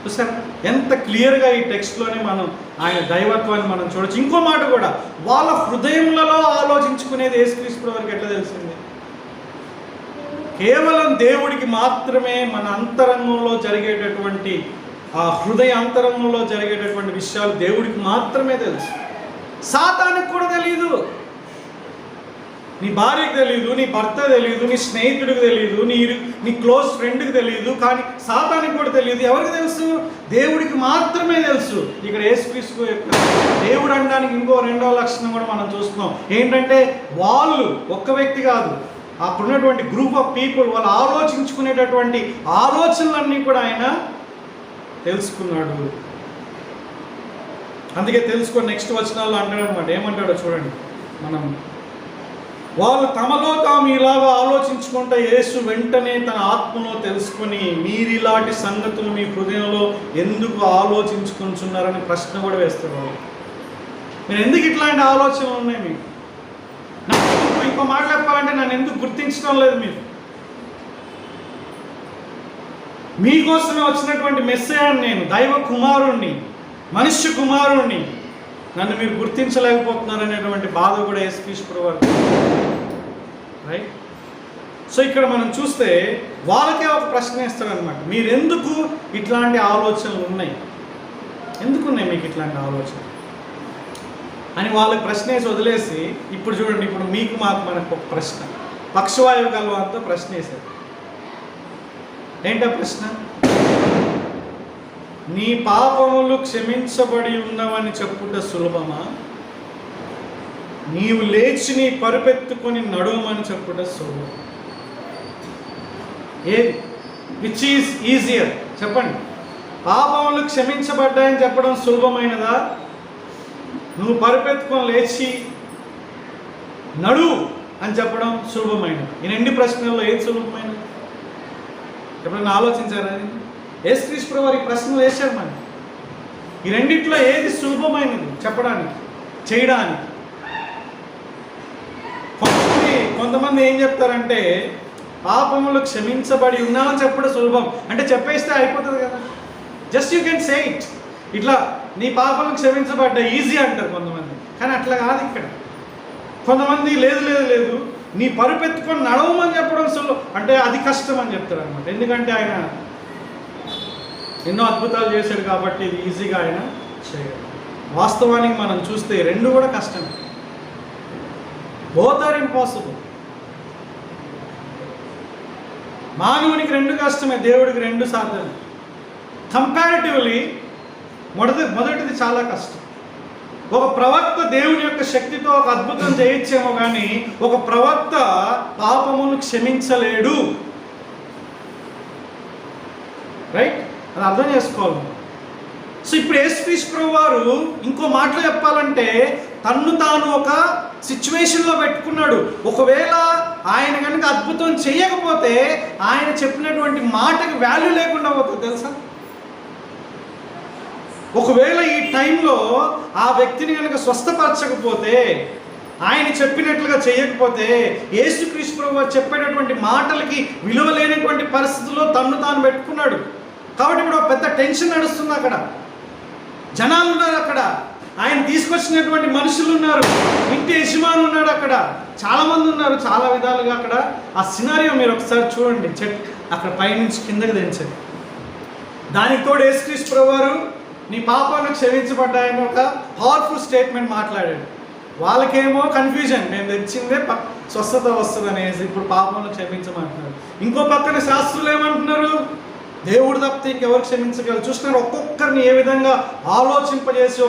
చూసారా ఎంత క్లియర్గా ఈ టెక్స్ట్లోనే మనం ఆయన దైవత్వాన్ని మనం చూడొచ్చు. ఇంకో మాట కూడా, వాళ్ళ హృదయములలో ఆలోచించుకునేది యేసుక్రీస్తు ప్రభువు వారికి ఎట్లా తెలిసింది? కేవలం దేవుడికి మాత్రమే మన అంతరంగంలో జరిగేటటువంటి, ఆ హృదయ అంతరంగంలో జరిగేటటువంటి విషయాలు దేవుడికి మాత్రమే తెలుసు. సాతానికి కూడా తెలియదు. నీ భార్యకు తెలియదు, నీ భర్త తెలియదు, నీ స్నేహితుడికి తెలియదు, నీ క్లోజ్ ఫ్రెండ్కి తెలియదు, కానీ సాతానికి కూడా తెలియదు. ఎవరికి తెలుసు? దేవుడికి మాత్రమే తెలుసు. ఇక్కడ యేసుక్రీస్తు యొక్క దేవుడు అనడానికి ఇంకో రెండవ లక్షణం కూడా మనం చూస్తున్నాం. ఏంటంటే వాళ్ళు ఒక్క వ్యక్తి కాదు, అక్కడున్నటువంటి గ్రూప్ ఆఫ్ పీపుల్, వాళ్ళు ఆలోచించుకునేటటువంటి ఆలోచనలన్నీ కూడా ఆయన తెలుసుకున్నాడు. అందుకే తెలుసుకొని నెక్స్ట్ వచనాల్లో అంటాడు అనమాట. ఏమంటాడో చూడండి. వాళ్ళు తమలో తాము ఇలాగా ఆలోచించుకుంటే యేసు వెంటనే తన ఆత్మలో తెలుసుకొని, మీరు ఇలాంటి సంగతులు మీ హృదయంలో ఎందుకు ఆలోచించుకుంటున్నారని ప్రశ్న కూడా వేస్తారు. వాళ్ళు, మీరు ఎందుకు ఇట్లాంటి ఆలోచనలు ఉన్నాయి మీకు? ఇంకో మాట చెప్పాలంటే, నన్ను ఎందుకు గుర్తించడం లేదు మీరు? మీకోసమే వచ్చినటువంటి మెస్సయాన్ని నేను, దైవ కుమారుణ్ణి, మనుష్య కుమారుణ్ణి, నన్ను మీరు గుర్తించలేకపోతున్నారు అనేటువంటి బాధ కూడా యేసుక్రీస్తు ప్రభువు రైట్. సో ఇక్కడ మనం చూస్తే వాళ్ళకే ఒక ప్రశ్న వేస్తారనమాట, మీరెందుకు ఇట్లాంటి ఆలోచనలు ఉన్నాయి, ఎందుకున్నాయి మీకు ఇట్లాంటి ఆలోచన అని వాళ్ళకి ప్రశ్న వేసి వదిలేసి, ఇప్పుడు చూడండి, ఇప్పుడు మీకు మాకు మనకు ఒక ప్రశ్న, పక్షవాయువు గలవారితో ప్రశ్న వేశారు. ఏంటో ప్రశ్న? నీ పాపములు క్షమించబడి ఉన్నవని చెప్పుట సులభమా, నీవు లేచి నీ పరుపెత్తుకొని నడువమని చెప్పుట సులభం? ఏది విచ్ ఈజ్ ఈజియర్ చెప్పండి? పాపములు క్షమించబడ్డాయని చెప్పడం సులభమైనదా, నువ్వు పరుపెత్తుకొని లేచి నడు అని చెప్పడం సులభమైనది? ఈ రెండు ప్రశ్నల్లో ఏది సులభమైనది? ఎప్పుడైనా ఆలోచించారా? యేసుక్రీస్తు ప్రభువు వారి ప్రశ్నలు వేశారు మరి. ఈ రెండిట్లో ఏది సులభమైనది చెప్పడానికి, చేయడానికి? కొంతమంది ఏం చెప్తారంటే, పాపములు క్షమించబడి ఉన్నామని చెప్పడం సులభం అంటే చెప్పేస్తే అయిపోతుంది కదా, just you can say it. ఇట్లా నీ పాపములు క్షమించబడ్డా ఈజీ అంటారు కొంతమంది, కానీ అట్లా కాదు ఇక్కడ. కొంతమంది లేదు లేదు లేదు నీ పరుపెత్తుకొని నడవమని చెప్పడం సులభం అంటే అది కష్టం అని చెప్తారు అనమాట. ఎందుకంటే ఆయన ఎన్నో అద్భుతాలు చేశాడు కాబట్టి ఇది ఈజీగా ఆయన చేయగలరు. వాస్తవానికి మనం చూస్తే రెండు కూడా కష్టమే, బోత్ ఆర్ ఇంపాసిబుల్. మానవునికి రెండు కష్టమే, దేవుడికి రెండు సాధ్యమే. కంపారిటివ్లీ మొదటిది చాలా కష్టం. ఒక ప్రవక్త దేవుని యొక్క శక్తితో ఒక అద్భుతం చేయొచ్చేమో కానీ ఒక ప్రవక్త పాపమును క్షమించలేడు. రైట్, అది అర్థం చేసుకోవాలి. సో ఇప్పుడు యేసుక్రీస్తు ప్రభువు వారు ఇంకో మాటలో చెప్పాలంటే తన్ను తాను ఒక సిచ్యువేషన్లో పెట్టుకున్నాడు. ఒకవేళ ఆయన కనుక అద్భుతం చేయకపోతే ఆయన చెప్పినటువంటి మాటకి వాల్యూ లేకుండా పోతుంది తెలుసా. ఒకవేళ ఈ టైంలో ఆ వ్యక్తిని కనుక స్వస్థపరచకపోతే, ఆయన చెప్పినట్లుగా చేయకపోతే, యేసుక్రీస్తు ప్రభువు చెప్పేటటువంటి మాటలకి విలువ లేనటువంటి పరిస్థితుల్లో తన్ను తాను పెట్టుకున్నాడు. కాబట్టి ఇప్పుడు ఒక పెద్ద టెన్షన్ నడుస్తుంది అక్కడ, జనాలు ఉన్నారు అక్కడ, ఆయన తీసుకొచ్చినటువంటి మనుషులు ఉన్నారు, ఇంటి యజమాని ఉన్నాడు అక్కడ, చాలామంది ఉన్నారు, చాలా విధాలుగా అక్కడ. ఆ సినారియో మీరు ఒకసారి చూడండి, అక్కడ పైనుంచి కిందకి దించండి. దానికి తోడు యేసుక్రీస్తు ప్రభువు వారు నీ పాపాలను క్షమించబడ్డాయని ఒక పవర్ఫుల్ స్టేట్మెంట్ మాట్లాడాడు. వాళ్ళకేమో కన్ఫ్యూజన్, మేము తెచ్చిందే స్వస్థత వస్తుంది అనేసి, ఇప్పుడు పాపాలను క్షమించమంటున్నారు. ఇంకో పక్కన శాస్త్రులు ఏమంటున్నారు, దేవుడు తప్పితే ఇంకెవరు క్షమించగలరు. చూస్తున్నారు ఒక్కొక్కరిని ఏ విధంగా ఆలోచింపజేసి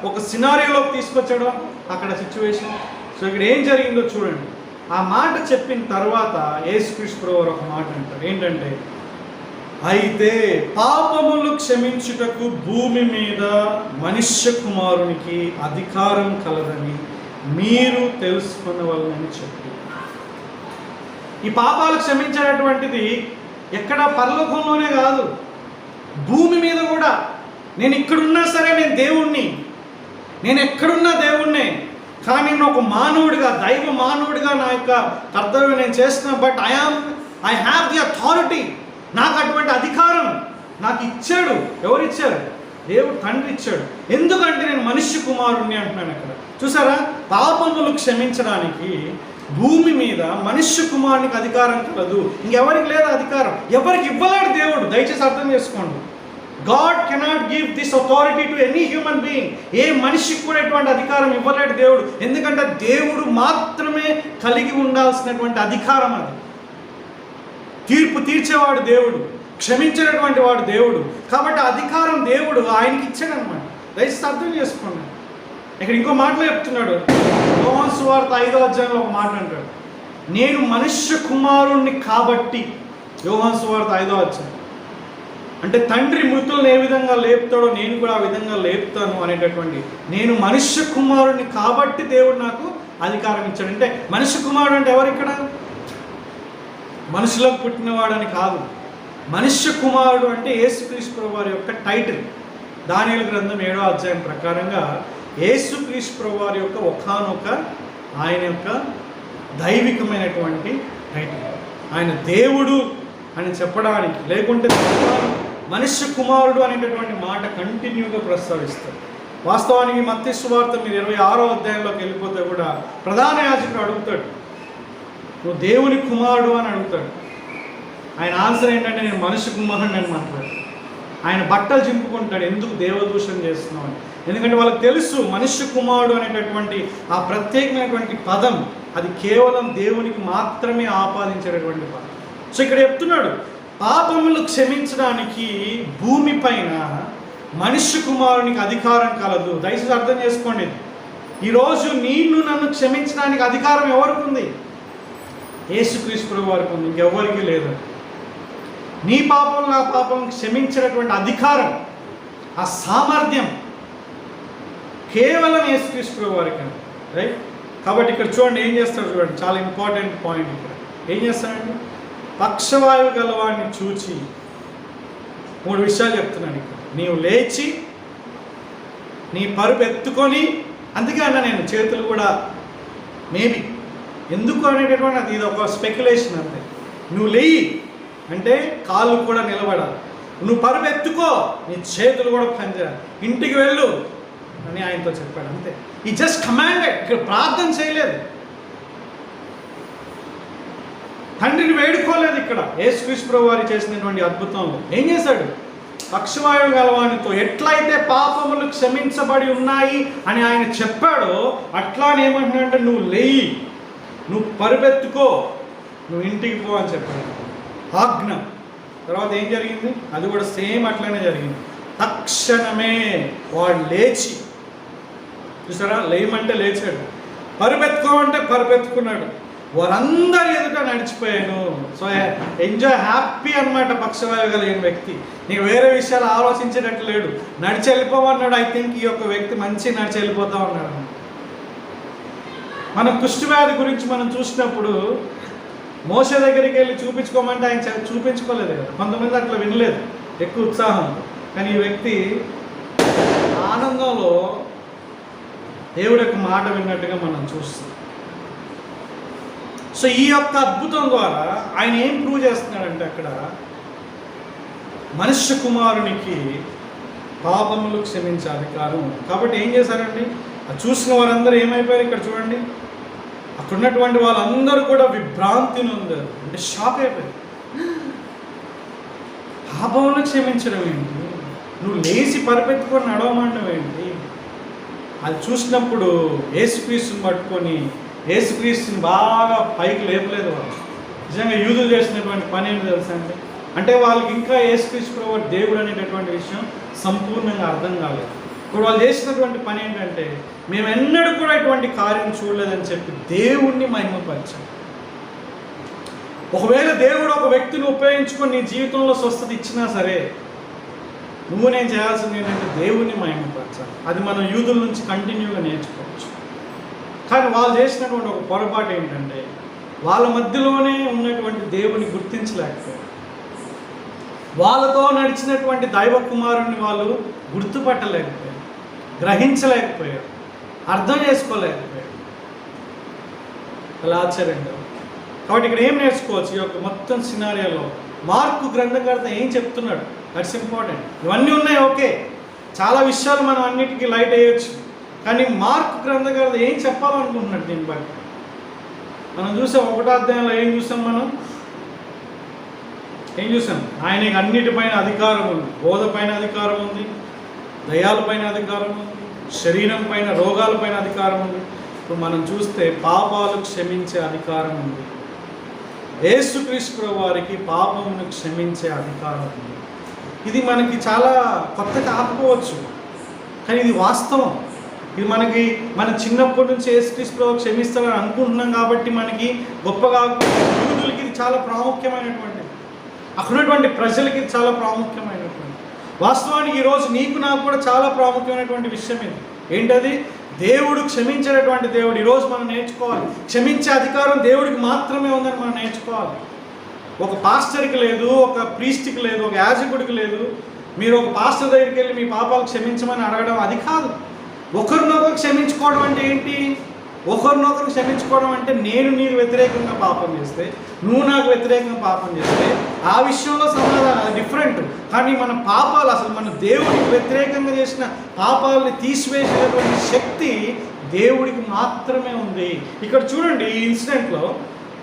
ఒక సినారియోలోకి తీసుకొచ్చడం అక్కడ సిచ్యువేషన్. సో ఇక్కడ ఏం జరిగిందో చూడండి. ఆ మాట చెప్పిన తర్వాత యేసుక్రీస్తు ప్రభువు ఒక మాట అంటారు, ఏంటంటే, అయితే పాపములు క్షమించుటకు భూమి మీద మనుష్య కుమారునికి అధికారం కలదని మీరు తెలుసుకొనవలెనని చెప్పి. ఈ పాపాలు క్షమించేటటువంటిది ఎక్కడ పరలోకంలోనే కాదు, భూమి మీద కూడా. నేను ఇక్కడున్నా సరే నేను దేవుణ్ణి, నేను ఎక్కడున్నా దేవుణ్ణే, కానీ నేను ఒక మానవుడిగా, దైవ మానవుడిగా నా యొక్క కర్తవ్యం నేను చేస్తున్నా. But I have the authority. నాకు అటువంటి అధికారం నాకు ఇచ్చాడు. ఎవరు ఇచ్చారు? దేవుడు తండ్రి ఇచ్చాడు. ఎందుకంటే నేను మనుష్య కుమారుణ్ణి అంటున్నాను అక్కడ. చూసారా, పాపములు క్షమించడానికి భూమి మీద మనుష్య కుమారునికి అధికారం కలదు, ఇంకెవరికి లేదు అధికారం, ఎవరికి ఇవ్వలేడు దేవుడు. దయచేసి అర్థం చేసుకోండి. God cannot give this authority to any human being. ఏ మనిషికి కూడా ఎటువంటి అధికారం ఇవ్వలేడు దేవుడు. ఎందుకంటే దేవుడు మాత్రమే కలిగి ఉండాల్సినటువంటి అధికారం అది. తీర్పు తీర్చేవాడు దేవుడు, క్షమించేటటువంటి వాడు దేవుడు. కాబట్టి అధికారం దేవుడు ఆయనకి ఇచ్చాడనమాట. దయచేసి అర్థం చేసుకోండి. ఇక్కడ ఇంకో మాటలో చెప్తున్నాడు, యోహాను సువార్త 5వ అధ్యాయంలో ఒక మాట అంటాడు, నేను మనుష్య కుమారుణ్ణి కాబట్టి. యోహాను సువార్త 5వ అధ్యాయం అంటే తండ్రి మృతులను ఏ విధంగా లేపుతాడో నేను కూడా ఆ విధంగా లేపుతాను అనేటటువంటి, నేను మనుష్య కుమారుణ్ణి కాబట్టి దేవుడు నాకు అధికారం ఇచ్చాడు. అంటే మనుష్య కుమారుడు అంటే ఎవరు ఇక్కడ? మనుషులకు పుట్టినవాడని కాదు. మనుష్య కుమారుడు అంటే యేసుక్రీస్తు ప్రభువు వారి యొక్క టైటిల్. దానియేలు గ్రంథం 7వ అధ్యాయం ప్రకారంగా యేసుక్రీస్తు ప్రభువు వారి యొక్క ఒకానొక ఆయన యొక్క దైవికమైనటువంటి టైటిల్. ఆయన దేవుడు అని చెప్పడానికి, లేకుంటే మనుష్య కుమారుడు అనేటటువంటి మాట కంటిన్యూగా ప్రస్తావిస్తారు. వాస్తవానికి మత్తయి సువార్త మీరు 26వ అధ్యాయంలోకి వెళ్ళిపోతే కూడా ప్రధాన యాజకుడు అడుగుతాడు, నువ్వు దేవుని కుమారుడు అని అడుగుతాడు. ఆయన ఆన్సర్ ఏంటంటే నేను మనుష్య కుమారుడు అని మాట్లాడు. ఆయన బట్టలు చింపుకుంటాడు, ఎందుకు దేవదూషణ చేస్తున్నావు అని. ఎందుకంటే వాళ్ళకి తెలుసు మనుష్య కుమారుడు అనేటటువంటి ఆ ప్రత్యేకమైనటువంటి పదం అది కేవలం దేవునికి మాత్రమే ఆపాదించేటటువంటి పదం. సో ఇక్కడ చెప్తున్నాడు, పాపములు క్షమించడానికి భూమిపైన మనుష్య కుమారునికి అధికారం కలదు. దయచేసి అర్థం చేసుకోండి, ఈరోజు నన్ను క్షమించడానికి అధికారం ఎవరికి ఉంది? యేసుక్రీస్తు ప్రభువు వారికి ఉంది, ఇంకెవ్వరికి లేదు. నీ పాపం నా పాపం క్షమించేటటువంటి అధికారం, ఆ సామర్థ్యం కేవలం యేసుక్రీస్తు ప్రభువు వారికి, రైట్? కాబట్టి ఇక్కడ చూడండి ఏం చేస్తాడు, చూడండి చాలా ఇంపార్టెంట్ పాయింట్. ఇక్కడ ఏం చేస్తాడండి, పక్షవాయువు గలవాడిని చూచి 3 విషయాలు చెప్తున్నాను. ఇక్కడ నీవు లేచి నీ పరుపు ఎత్తుకొని, అందుకే అన్న నేను చేతులు కూడా మేబీ ఎందుకు అనేటటువంటి అది ఇది ఒక స్పెక్యులేషన్ అంతే. నువ్వు లేయి అంటే కాళ్ళు కూడా నిలబడాలి, నువ్వు పరుపు ఎత్తుకో నీ చేతులు కూడా పనిచేయాలి, ఇంటికి వెళ్ళు అని ఆయనతో చెప్పాడు అంతే. ఈ జస్ట్ కమాండెడ్, ఇక్కడ ప్రార్థన చేయలేదు, తండ్రిని వేడుకోలేదు. ఇక్కడ యేసుక్రీస్తు ప్రభువు వారు చేసినటువంటి అద్భుతంలో ఏం చేశాడు, పక్షవాయువు గలవానితో ఎట్లయితే పాపములు క్షమించబడి ఉన్నాయి అని ఆయన చెప్పాడో అట్లానే ఏమంటున్నాడంటే నువ్వు లేయి, నువ్వు పరుపెత్తుకో, నువ్వు ఇంటికి పో అని చెప్పాడు ఆజ్ఞ. తర్వాత ఏం జరిగింది, అది కూడా సేమ్ అట్లనే జరిగింది. తక్షణమే వాడు లేచి, చూసారా, లేయమంటే లేచాడు, పరుపెత్తుకోమంటే పరుపెత్తుకున్నాడు, వారందరి ఎదుట నడిచిపోయాను. సో ఎంజాయ్, హ్యాపీ అనమాట. పక్షవాయువు కలిగిన వ్యక్తి నీకు వేరే విషయాలు ఆలోచించేటట్టు లేడు, నడిచి వెళ్ళిపోమన్నాడు. ఐ థింక్ ఈ యొక్క వ్యక్తి మంచి నడిచి వెళ్ళిపోతా ఉన్నాడు. మనం కుష్ఠవ్యాధి గురించి మనం చూసినప్పుడు మోషే దగ్గరికి వెళ్ళి చూపించుకోమంటే ఆయన చూపించుకోలేదు కదా, కొంతమంది అట్లా వినలేదు ఎక్కువ ఉత్సాహం. కానీ ఈ వ్యక్తి ఆనందంలో దేవుడి యొక్క మాట విన్నట్టుగా మనం చూస్తాం. సో ఈ యొక్క అద్భుతం ద్వారా ఆయన ఏం ప్రూవ్ చేస్తున్నాడంటే అక్కడ మనుష్య కుమారునికి పాపములు క్షమించే అధికారం ఉంది. కాబట్టి ఏం చేశారండి, అది చూసిన వారందరూ ఏమైపోయారు, ఇక్కడ చూడండి, అక్కడ ఉన్నటువంటి వాళ్ళందరూ కూడా విభ్రాంతి నొందారు, అంటే షాక్ అయిపోయారు. పాపములు క్షమించడం ఏంటి, నువ్వు లేచి పరిపెత్తుకొని నడవమండం ఏంటి? అది చూసినప్పుడు యేసుక్రీస్తుని పట్టుకొని యేసుక్రీస్తుని బాగా పైకి లేపలేదు వాళ్ళు. నిజంగా యూదులు చేసినటువంటి పని ఏంటి తెలుసా అంటే వాళ్ళకి ఇంకా యేసుక్రీస్తు ప్రభువు దేవుడు అనేటటువంటి విషయం సంపూర్ణంగా అర్థం కాలేదు. ఇప్పుడు వాళ్ళు చేసినటువంటి పని ఏంటంటే మేము ఎన్నడూ కూడా ఇటువంటి కార్యం చూడలేదని చెప్పి దేవుణ్ణి మహిమపరిచాం. ఒకవేళ దేవుడు ఒక వ్యక్తిని ఉపయోగించుకొని నీ జీవితంలో స్వస్థత ఇచ్చినా సరే, నేను చేయాల్సింది ఏంటంటే దేవుణ్ణి మహిమపరచాలి. అది మనం యూదుల నుంచి కంటిన్యూగా నేర్చుకోవచ్చు. కానీ వాళ్ళు చేసినటువంటి ఒక పొరపాటు ఏంటంటే వాళ్ళ మధ్యలోనే ఉన్నటువంటి దేవుని గుర్తించలేకపోయారు. వాళ్ళతో నడిచినటువంటి దైవ కుమారుని వాళ్ళు గుర్తుపట్టలేకపోయారు, గ్రహించలేకపోయారు, అర్థం చేసుకోలేకపోయారు. అలా ఆశ్చర్యంగా. కాబట్టి ఇక్కడ ఏం నేర్చుకోవచ్చు ఈ యొక్క మొత్తం సినారియోలో? మార్కు గ్రంథకర్త ఏం చెప్తున్నాడు, దట్స్ ఇంపార్టెంట్. ఇవన్నీ ఉన్నాయి, ఓకే, చాలా విషయాలు మనం అన్నిటికీ లైట్ వేయచ్చు. కానీ మార్కు గ్రంథకర్త ఏం చెప్పాలనుకుంటున్నాడు దీన్ని బట్టి? మనం చూసాం 1వ అధ్యాయంలో ఏం చూసాం, ఏం చూసాం, ఆయనకి అన్నిటిపైన అధికారం ఉంది. బోధ పైన అధికారం ఉంది, దయ్యాలపైన అధికారం ఉంది, శరీరం పైన రోగాలపైన అధికారం ఉంది. ఇప్పుడు మనం చూస్తే పాపాలు క్షమించే అధికారం ఉంది. యేసుక్రీస్తు వారికి పాపమును క్షమించే అధికారం ఉంది. ఇది మనకి చాలా కొత్తగా ఆపుకోవచ్చు, కానీ ఇది వాస్తవం. ఇది మన చిన్నప్పటి నుంచి యేసుక్రీస్తు క్షమిస్తారని అనుకుంటున్నాం కాబట్టి మనకి గొప్పగా, యూదులకి ఇది చాలా ప్రాముఖ్యమైనటువంటిది, అక్కడున్నటువంటి ప్రజలకి ఇది చాలా ప్రాముఖ్యమైనటువంటి. వాస్తవానికి ఈరోజు నీకు నాకు కూడా చాలా ప్రాముఖ్యమైనటువంటి విషయం ఇది. ఏంటది? దేవుడు క్షమించేటటువంటి దేవుడు. ఈరోజు మనం నేర్చుకోవాలి, క్షమించే అధికారం దేవుడికి మాత్రమే ఉందని మనం నేర్చుకోవాలి. ఒక పాస్టర్కి లేదు, ఒక ప్రీస్ట్కి లేదు, ఒక యాజకుడికి లేదు. మీరు ఒక పాస్టర్ దగ్గరికి వెళ్ళి మీ పాపాలు క్షమించమని అడగడం అది కాదు. ఒకరినొకరు క్షమించుకోవడం అంటే ఏంటి? ఒకరినొకరు క్షమించుకోవడం అంటే నేను నీకు వ్యతిరేకంగా పాపం చేస్తే, నువ్వు నాకు వ్యతిరేకంగా పాపం చేస్తే ఆ విషయంలో సమాధానం అది డిఫరెంట్. కానీ మన పాపాలు, అసలు మన దేవుడికి వ్యతిరేకంగా చేసిన పాపాలని తీసివేసేటువంటి శక్తి దేవుడికి మాత్రమే ఉంది. ఇక్కడ చూడండి, ఈ ఇన్సిడెంట్లో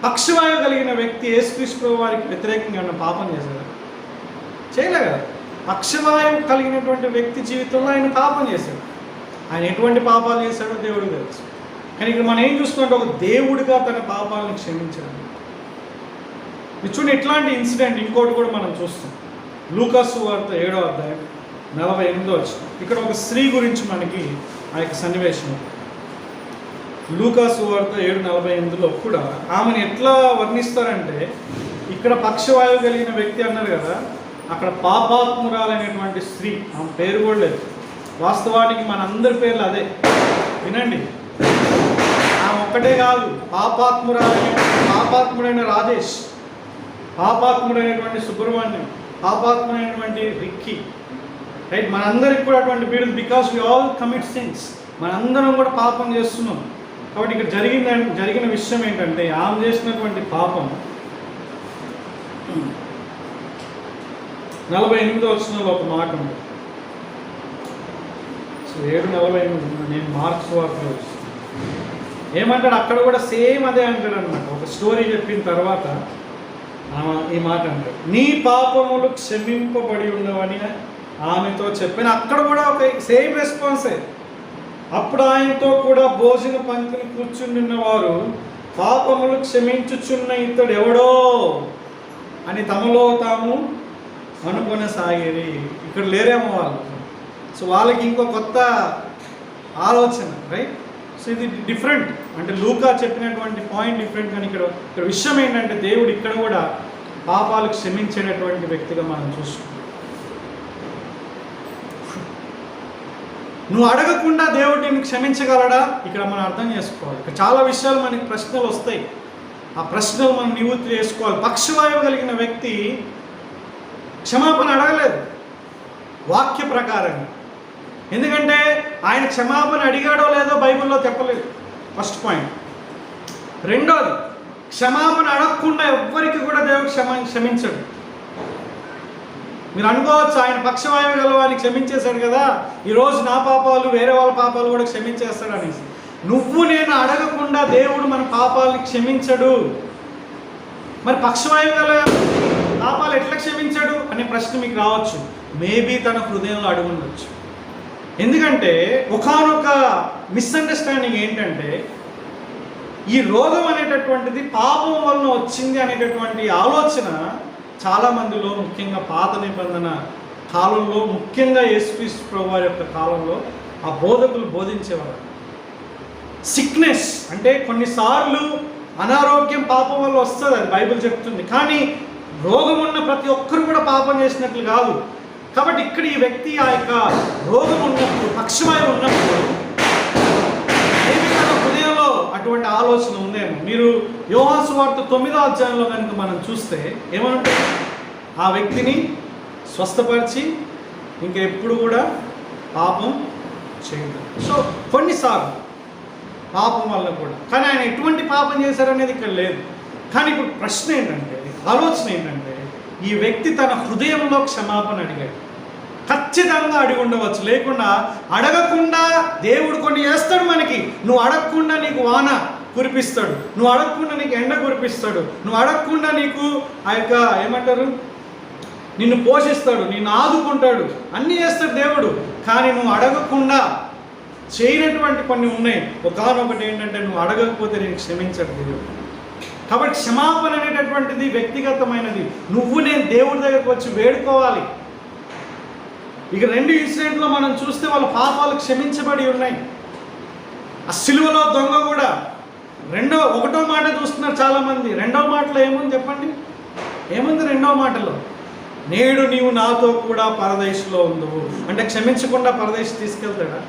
పక్షవాయువు కలిగిన వ్యక్తి యేసుక్రీస్తు వారికి వ్యతిరేకంగా ఉన్న పాపం చేశాడు, చేయలే కదా. పక్షవాయువు కలిగినటువంటి వ్యక్తి జీవితంలో ఆయన పాపం చేశాడు. ఆయన ఎటువంటి పాపాలు చేశాడో దేవుడికి తెలుసు. కానీ ఇక్కడ మనం ఏం చూస్తుంటే ఒక దేవుడిగా తన పాపాలను క్షమించాడు. చూడండి, ఇట్లాంటి ఇన్సిడెంట్ ఇంకోటి కూడా మనం చూస్తాం. లూకా సువార్త 7వ అధ్యాయం 48వ వచనం. ఇక్కడ ఒక స్త్రీ గురించి మనకి ఆ యొక్క సన్నివేశం. లూకా సువార్త 7:48లో కూడా ఆమెను ఎట్లా వర్ణిస్తారంటే, ఇక్కడ పక్షవాయువు కలిగిన వ్యక్తి అన్నారు కదా, అక్కడ పాపాత్మురాలైనటువంటి స్త్రీ, ఆమె పేరు కూడా లేదు. వాస్తవానికి మనందరి పేర్లు అదే, వినండి. ఆమె ఒక్కటే కాదు, పాపాత్ముడైన రాజేష్, పాపాత్ముడైనటువంటి సుబ్రహ్మణ్యం, పాపాత్ముడైనటువంటి రిక్కీ, రైట్. మనందరికి కూడా అటువంటి పీడలు, because we all commit sins. మనందరం కూడా పాపం చేస్తున్నాం. కాబట్టి ఇక్కడ జరిగిన విషయం ఏంటంటే, ఆమె చేసినటువంటి పాపం 48వ వచనంలో ఒక మాట ఉంది. సో 7:48 నేను మార్క్స్ వార్తలో ఏమంటాడు, అక్కడ కూడా సేమ్ అదే అంటాడు అనమాట. ఒక స్టోరీ చెప్పిన తర్వాత ఈ మాట అంటాడు, నీ పాపములు క్షమింపబడి ఉన్నవని ఆమెతో చెప్పిన. అక్కడ కూడా ఒక సేమ్ రెస్పాన్సే. అప్పుడు ఆయనతో కూడా భోజన పంక్తిని కూర్చుని వారు పాపములు క్షమించుచున్న ఇతడు ఎవడో అని తమలో తాము అనుకొనసాగేది. ఇక్కడ లేరేమో వాళ్ళు. సో వాళ్ళకి ఇంకో కొత్త ఆలోచన, రైట్. సో ఇది డిఫరెంట్. అంటే లూకా చెప్పినటువంటి పాయింట్ డిఫరెంట్. కానీ ఇక్కడ విషయం ఏంటంటే, దేవుడు ఇక్కడ కూడా పాపాలు క్షమించేటటువంటి వ్యక్తిగా మనం చూస్తున్నాం. నువ్వు అడగకుండా దేవుడు నిన్ను క్షమించగలడా? ఇక్కడ మనం అర్థం చేసుకోవాలి. ఇక్కడ చాలా విషయాలు మనకి ప్రశ్నలు వస్తాయి. ఆ ప్రశ్నలు మనం నివృత్తి చేసుకోవాలి. పక్షవాయువు కలిగిన వ్యక్తి క్షమాపణ అడగలేదు వాక్య ప్రకారంగా. ఎందుకంటే ఆయన క్షమాపణ అడిగాడో లేదో బైబిల్లో చెప్పలేదు, ఫస్ట్ పాయింట్. రెండోది, క్షమాపణ అడగకుండా ఎవ్వరికి కూడా దేవుడు క్షమించడు. మీరు అనుకోవచ్చు, ఆయన పక్షవాయువు గలవాన్ని క్షమించేశాడు కదా, ఈరోజు నా పాపాలు వేరే వాళ్ళ పాపాలు కూడా క్షమించేస్తాడు అనేసి. నువ్వు నేను అడగకుండా దేవుడు మన పాపాలని క్షమించడు. మరి పక్షవాయువు గల పాపాలు ఎట్లా క్షమించాడు అనే ప్రశ్న మీకు రావచ్చు. మేబీ తన హృదయంలో అడుగుండొచ్చు. ఎందుకంటే ఒకానొక మిస్అండర్స్టాండింగ్ ఏంటంటే, ఈ రోగం అనేటటువంటిది పాపం వలన వచ్చింది అనేటటువంటి ఆలోచన చాలామందిలో, ముఖ్యంగా పాత నిబంధన కాలంలో, ముఖ్యంగా యేసుక్రీస్తు ప్రభువారి యొక్క కాలంలో ఆ బోధకులు బోధించేవారు. సిక్నెస్ అంటే కొన్నిసార్లు అనారోగ్యం పాపం వల్ల వస్తుంది, అది బైబిల్ చెప్తుంది. కానీ రోగం ఉన్న ప్రతి ఒక్కరు కూడా పాపం చేసినట్లు కాదు. కాబట్టి ఇక్కడ ఈ వ్యక్తి ఆ యొక్క రోగం ఉన్నప్పుడు, పక్షవాయువు ఉన్నప్పుడు తన హృదయంలో అటువంటి ఆలోచన ఉందేమో. మీరు యోహాను సువార్త 9వ అధ్యాయంలో కనుక మనం చూస్తే ఏమంటారు, ఆ వ్యక్తిని స్వస్థపరిచి ఇంకెప్పుడు కూడా పాపం చేయదు. సో కొన్నిసార్లు పాపం వల్ల కూడా, కానీ ఆయన ఎటువంటి పాపం చేశారనేది ఇక్కడ లేదు. కానీ ఇప్పుడు ప్రశ్న ఏంటంటే, ఆలోచన ఏంటంటే, ఈ వ్యక్తి తన హృదయంలో క్షమాపణ అడిగాడు. ఖచ్చితంగా అడిగి ఉండవచ్చు, లేకుండా అడగకుండా దేవుడు కొన్ని చేస్తాడు మనకి. నువ్వు అడగకుండా నీకు వాన కురిపిస్తాడు, నువ్వు అడగకుండా నీకు ఎండ కురిపిస్తాడు, నువ్వు అడగకుండా నీకు ఆ యొక్క ఏమంటారు నిన్ను పోషిస్తాడు, నిన్ను ఆదుకుంటాడు, అన్నీ చేస్తాడు దేవుడు. కానీ నువ్వు అడగకుండా చేయనటువంటి కొన్ని ఉన్నాయి. ఒకనొకటి ఏంటంటే, నువ్వు అడగకపోతే నేను క్షమించడు దేవుడు. కాబట్టి క్షమాపణ అనేటటువంటిది వ్యక్తిగతమైనది. నువ్వు నేను దేవుడి దగ్గరకు వచ్చి వేడుకోవాలి. ఇక 2 ఇన్సిడెంట్లో మనం చూస్తే వాళ్ళ పాపాలు క్షమించబడి ఉన్నాయి. ఆ సిలువలో దొంగ కూడా ఒకటో మాట చూస్తున్నారు చాలామంది. 2వ మాటలో ఏముంది చెప్పండి, ఏముంది 2వ మాటలో? నేడు నీవు నాతో కూడా పరదేశంలో ఉందవు అంటే క్షమించకుండా పరదేశం తీసుకెళ్తాడా?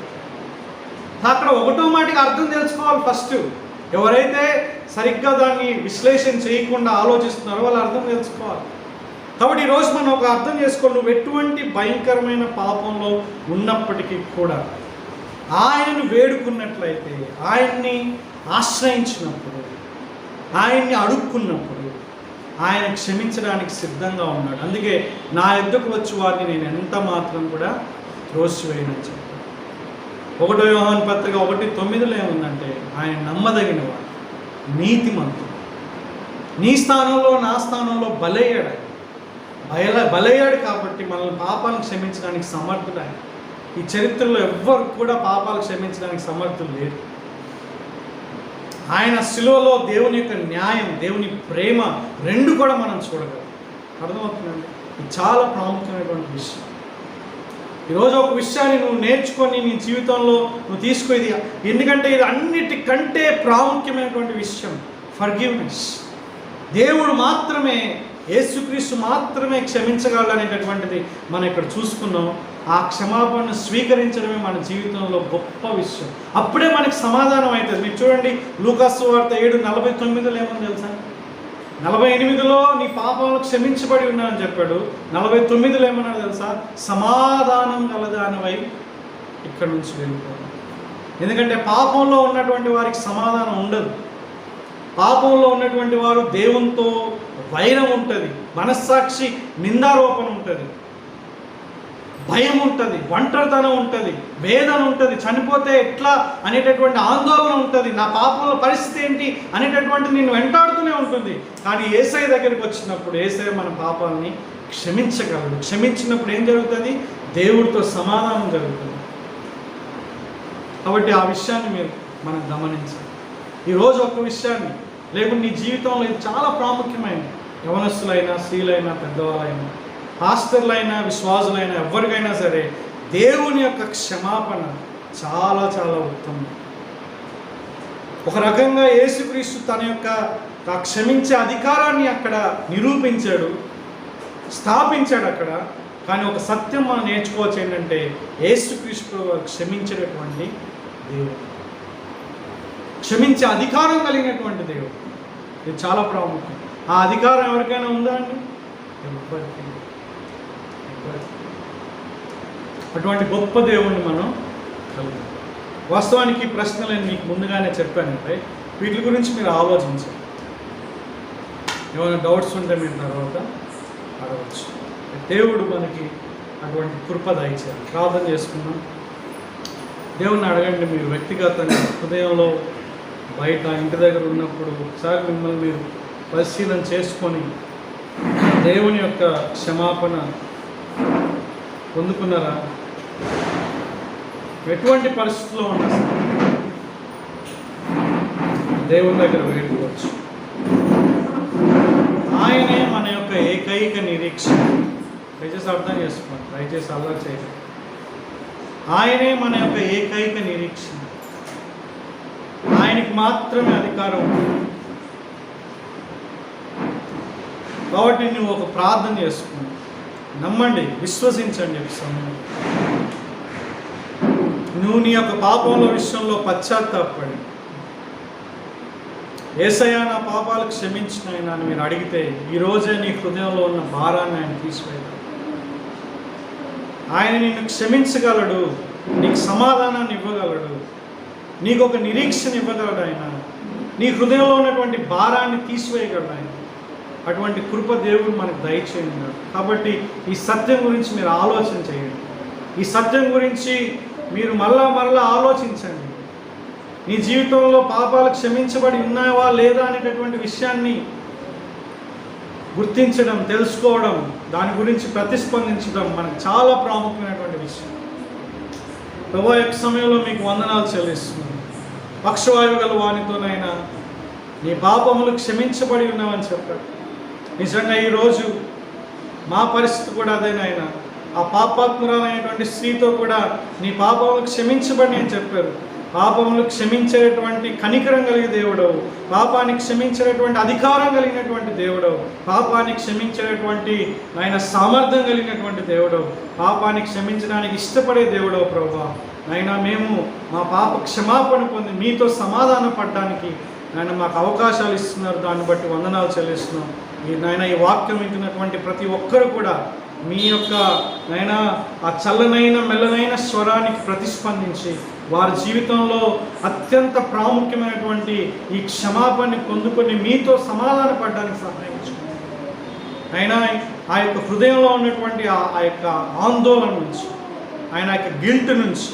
అక్కడ 1వ మాటకి అర్థం తెలుసుకోవాలి ఫస్ట్. ఎవరైతే సరిగ్గా దాన్ని విశ్లేషణ చేయకుండా ఆలోచిస్తున్నారో వాళ్ళు అర్థం తెలుసుకోవాలి. కాబట్టి ఈరోజు మనం ఒక అర్థం చేసుకోవాలి, నువ్వు ఎటువంటి భయంకరమైన పాపంలో ఉన్నప్పటికీ కూడా ఆయనను వేడుకున్నట్లయితే, ఆయన్ని ఆశ్రయించినప్పుడు, ఆయన్ని అడుక్కున్నప్పుడు ఆయన క్షమించడానికి సిద్ధంగా ఉన్నాడు. అందుకే నా యొద్దకు వచ్చి వారిని నేను ఎంత మాత్రం కూడా త్రోసివేయనని చెప్పాను. 1 యోహాను పత్రిక 1:9 ఏముందంటే, ఆయన నమ్మదగినవాడు, నీతిమంతుడు, నీ స్థానంలో నా స్థానంలో బలయ్యాడు కాబట్టి మనల్ని పాపాలను క్షమించడానికి సమర్థుడు ఆయన. ఈ చరిత్రలో ఎవ్వరు కూడా పాపాలు క్షమించడానికి సమర్థులు లేరు. ఆయన శిలువలో దేవుని యొక్క న్యాయం, దేవుని ప్రేమ రెండు కూడా మనం చూడగలం. అర్థమవుతుందండి? ఇది చాలా ప్రాముఖ్యమైనటువంటి విషయం. ఈరోజు ఒక విషయాన్ని నువ్వు నేర్చుకొని నీ జీవితంలో నువ్వు తీసుకునేది, ఎందుకంటే ఇది అన్నిటికంటే ప్రాముఖ్యమైనటువంటి విషయం, ఫర్గివ్నెస్. దేవుడు మాత్రమే, యేసుక్రీస్తు మాత్రమే క్షమించగలడు అనేటటువంటిది మనం ఇక్కడ చూసుకున్నాం. ఆ క్షమాపణను స్వీకరించడమే మన జీవితంలో గొప్ప విషయం. అప్పుడే మనకి సమాధానం అవుతుంది. మీరు చూడండి, లూకాసు సువార్త 7:49 ఏమని తెలుసా? 48లో నీ పాపాలు క్షమించబడి ఉన్నాయని చెప్పాడు. 49లో ఏమన్నాడు తెలుసా? సమాధానం గలదానివై ఇక్కడ నుంచి వెళ్ళిపోవాలి. ఎందుకంటే పాపంలో ఉన్నటువంటి వారికి సమాధానం ఉండదు. పాపంలో ఉన్నటువంటి వారు దేవునితో వైరం ఉంటుంది, మనస్సాక్షి నిందారోపణ ఉంటుంది, భయం ఉంటుంది, ఒంటరితనం ఉంటుంది, వేదన ఉంటుంది, చనిపోతే ఎట్లా అనేటటువంటి ఆందోళన ఉంటుంది, నా పాపంలో పరిస్థితి ఏంటి అనేటటువంటి నిన్ను వెంటాడుతూనే ఉంటుంది. కానీ యేసయ్య దగ్గరికి వచ్చినప్పుడు యేసయ్య మన పాపాలని క్షమించగలడు. క్షమించినప్పుడు ఏం జరుగుతుంది? దేవుడితో సమాధానం జరుగుతుంది. కాబట్టి ఆ విషయాన్ని మనం గమనించాలి. ఈరోజు ఒక విషయాన్ని, లేకుంటే నీ జీవితంలో ఇది చాలా ప్రాముఖ్యమైనది. యవనస్తులైనా, స్త్రీలైనా, పెద్దవాళ్ళైనా, పాస్టర్లైనా, విశ్వాసులైనా, ఎవరికైనా సరే దేవుని యొక్క క్షమాపణ చాలా చాలా ఉత్తమం. ఒక రకంగా యేసుక్రీస్తు తన యొక్క క్షమించే అధికారాన్ని అక్కడ నిరూపించాడు, స్థాపించాడు అక్కడ. కానీ ఒక సత్యం మనం నేర్చుకోవచ్చు ఏంటంటే, యేసుక్రీస్తు క్షమించేటటువంటి దేవుడు, క్షమించే అధికారం కలిగినటువంటి దేవుడు. ఇది చాలా ప్రాముఖ్యం. ఆ అధికారం ఎవరికైనా ఉందా అండి? ఎవరికి. అటువంటి గొప్ప దేవుణ్ణి మనం కలుగుతాం. వాస్తవానికి ఈ ప్రశ్నలు నేను మీకు ముందుగానే చెప్పానంటే వీటి గురించి మీరు ఆలోచించాలి. ఏమైనా డౌట్స్ ఉంటే మీరు తర్వాత అడగవచ్చు. దేవుడు మనకి అటువంటి కృప దయచేయాలి. ప్రార్థన చేసుకుందాం. దేవుణ్ణి అడగండి. మీరు వ్యక్తిగతంగా హృదయంలో, బయట, ఇంటి దగ్గర ఉన్నప్పుడు ఒకసారి మిమ్మల్ని మీరు పరిశీలన చేసుకొని దేవుని యొక్క క్షమాపణ పొందుకున్నారా? ఎటువంటి పరిస్థితుల్లో ఉన్నా దేవుని దగ్గర వేడుకోవచ్చు. ఆయనే మన యొక్క ఏకైక నిరీక్షణ. దయచేసి అర్థం చేసుకోండి, దయచేసి అలా చేయండి. ఆయనే మన యొక్క ఏకైక నిరీక్షణ. ఆయనకి మాత్రమే అధికారం ఉంది. కాబట్టి నువ్వు ఒక ప్రార్థన చేసుకుని నమ్మండి, విశ్వసించండి. సమయం నువ్వు నీ యొక్క పాపంలో విషయంలో పశ్చాత్తాపడి, యేసయ్య నా పాపాలు క్షమించిన ఆయన అని మీరు అడిగితే ఈరోజే నీ హృదయంలో ఉన్న భారాన్ని ఆయన తీసివేయగలడు. ఆయన నిన్ను క్షమించగలడు, నీకు సమాధానాన్ని ఇవ్వగలడు, నీకు ఒక నిరీక్షణ ఇవ్వగలడు. ఆయన నీ హృదయంలో ఉన్నటువంటి భారాన్ని తీసివేయగలడు. ఆయన అటువంటి కృప దేవుడు మనకు దయచేయండి. కాబట్టి ఈ సత్యం గురించి మీరు ఆలోచన చేయండి. ఈ సత్యం గురించి మీరు మరలా ఆలోచించండి. నీ జీవితంలో పాపాలు క్షమించబడి ఉన్నావా లేదా అనేటటువంటి విషయాన్ని గుర్తించడం, తెలుసుకోవడం, దాని గురించి ప్రతిస్పందించడం మనకు చాలా ప్రాముఖ్యమైనటువంటి విషయం. ప్రభువా యొక్క సమయంలో మీకు వందనాలు చెల్లిస్తున్నాను. పక్షవాయువు గల వానితోనైనా నీ పాపములు క్షమించబడి ఉన్నావని చెప్పాడు. నిజంగా ఈరోజు మా పరిస్థితి కూడా అదేనైనా. ఆ పాపాత్మురాలైనటువంటి స్త్రీతో కూడా నీ పాపములు క్షమించబడి అని చెప్పారు. పాపములు క్షమించేటువంటి కనికరం కలిగిన దేవుడవు, పాపాన్ని క్షమించేటటువంటి అధికారం కలిగినటువంటి దేవుడవు, పాపాన్ని క్షమించేటటువంటి ఆయన సామర్థ్యం కలిగినటువంటి దేవుడవు, పాపాన్ని క్షమించడానికి ఇష్టపడే దేవుడవు. ప్రభువా నాయన, మేము మా పాప క్షమాపణ పొంది మీతో సమాధాన పడడానికి నాయన మాకు అవకాశాలు ఇస్తున్నారు. దాన్ని బట్టి వందనాలు చెల్లిస్తున్నాం. నాయన ఈ వాక్యం వింటున్నటువంటి ప్రతి ఒక్కరు కూడా మీ యొక్క నాయన ఆ చల్లనైన మెల్లనైన స్వరానికి ప్రతిస్పందించి వారి జీవితంలో అత్యంత ప్రాముఖ్యమైనటువంటి ఈ క్షమాపణని పొందుకొని మీతో సమాధాన పడడానికి సహాయం చేయండి. అయినా ఆ యొక్క హృదయంలో ఉన్నటువంటి ఆ యొక్క ఆందోళన నుంచి, ఆయన యొక్క గిల్ట్ నుంచి,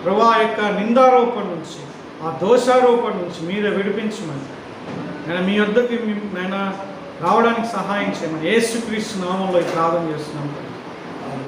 ప్రభు ఆ యొక్క నిందారోపణ నుంచి, ఆ దోషారోపణ నుంచి మీరే విడిపించమని నేను మీ వద్దకి నేను రావడానికి సహాయం చేయమని యేసుక్రీస్తు నామంలో ప్రార్థన చేస్తున్నాను.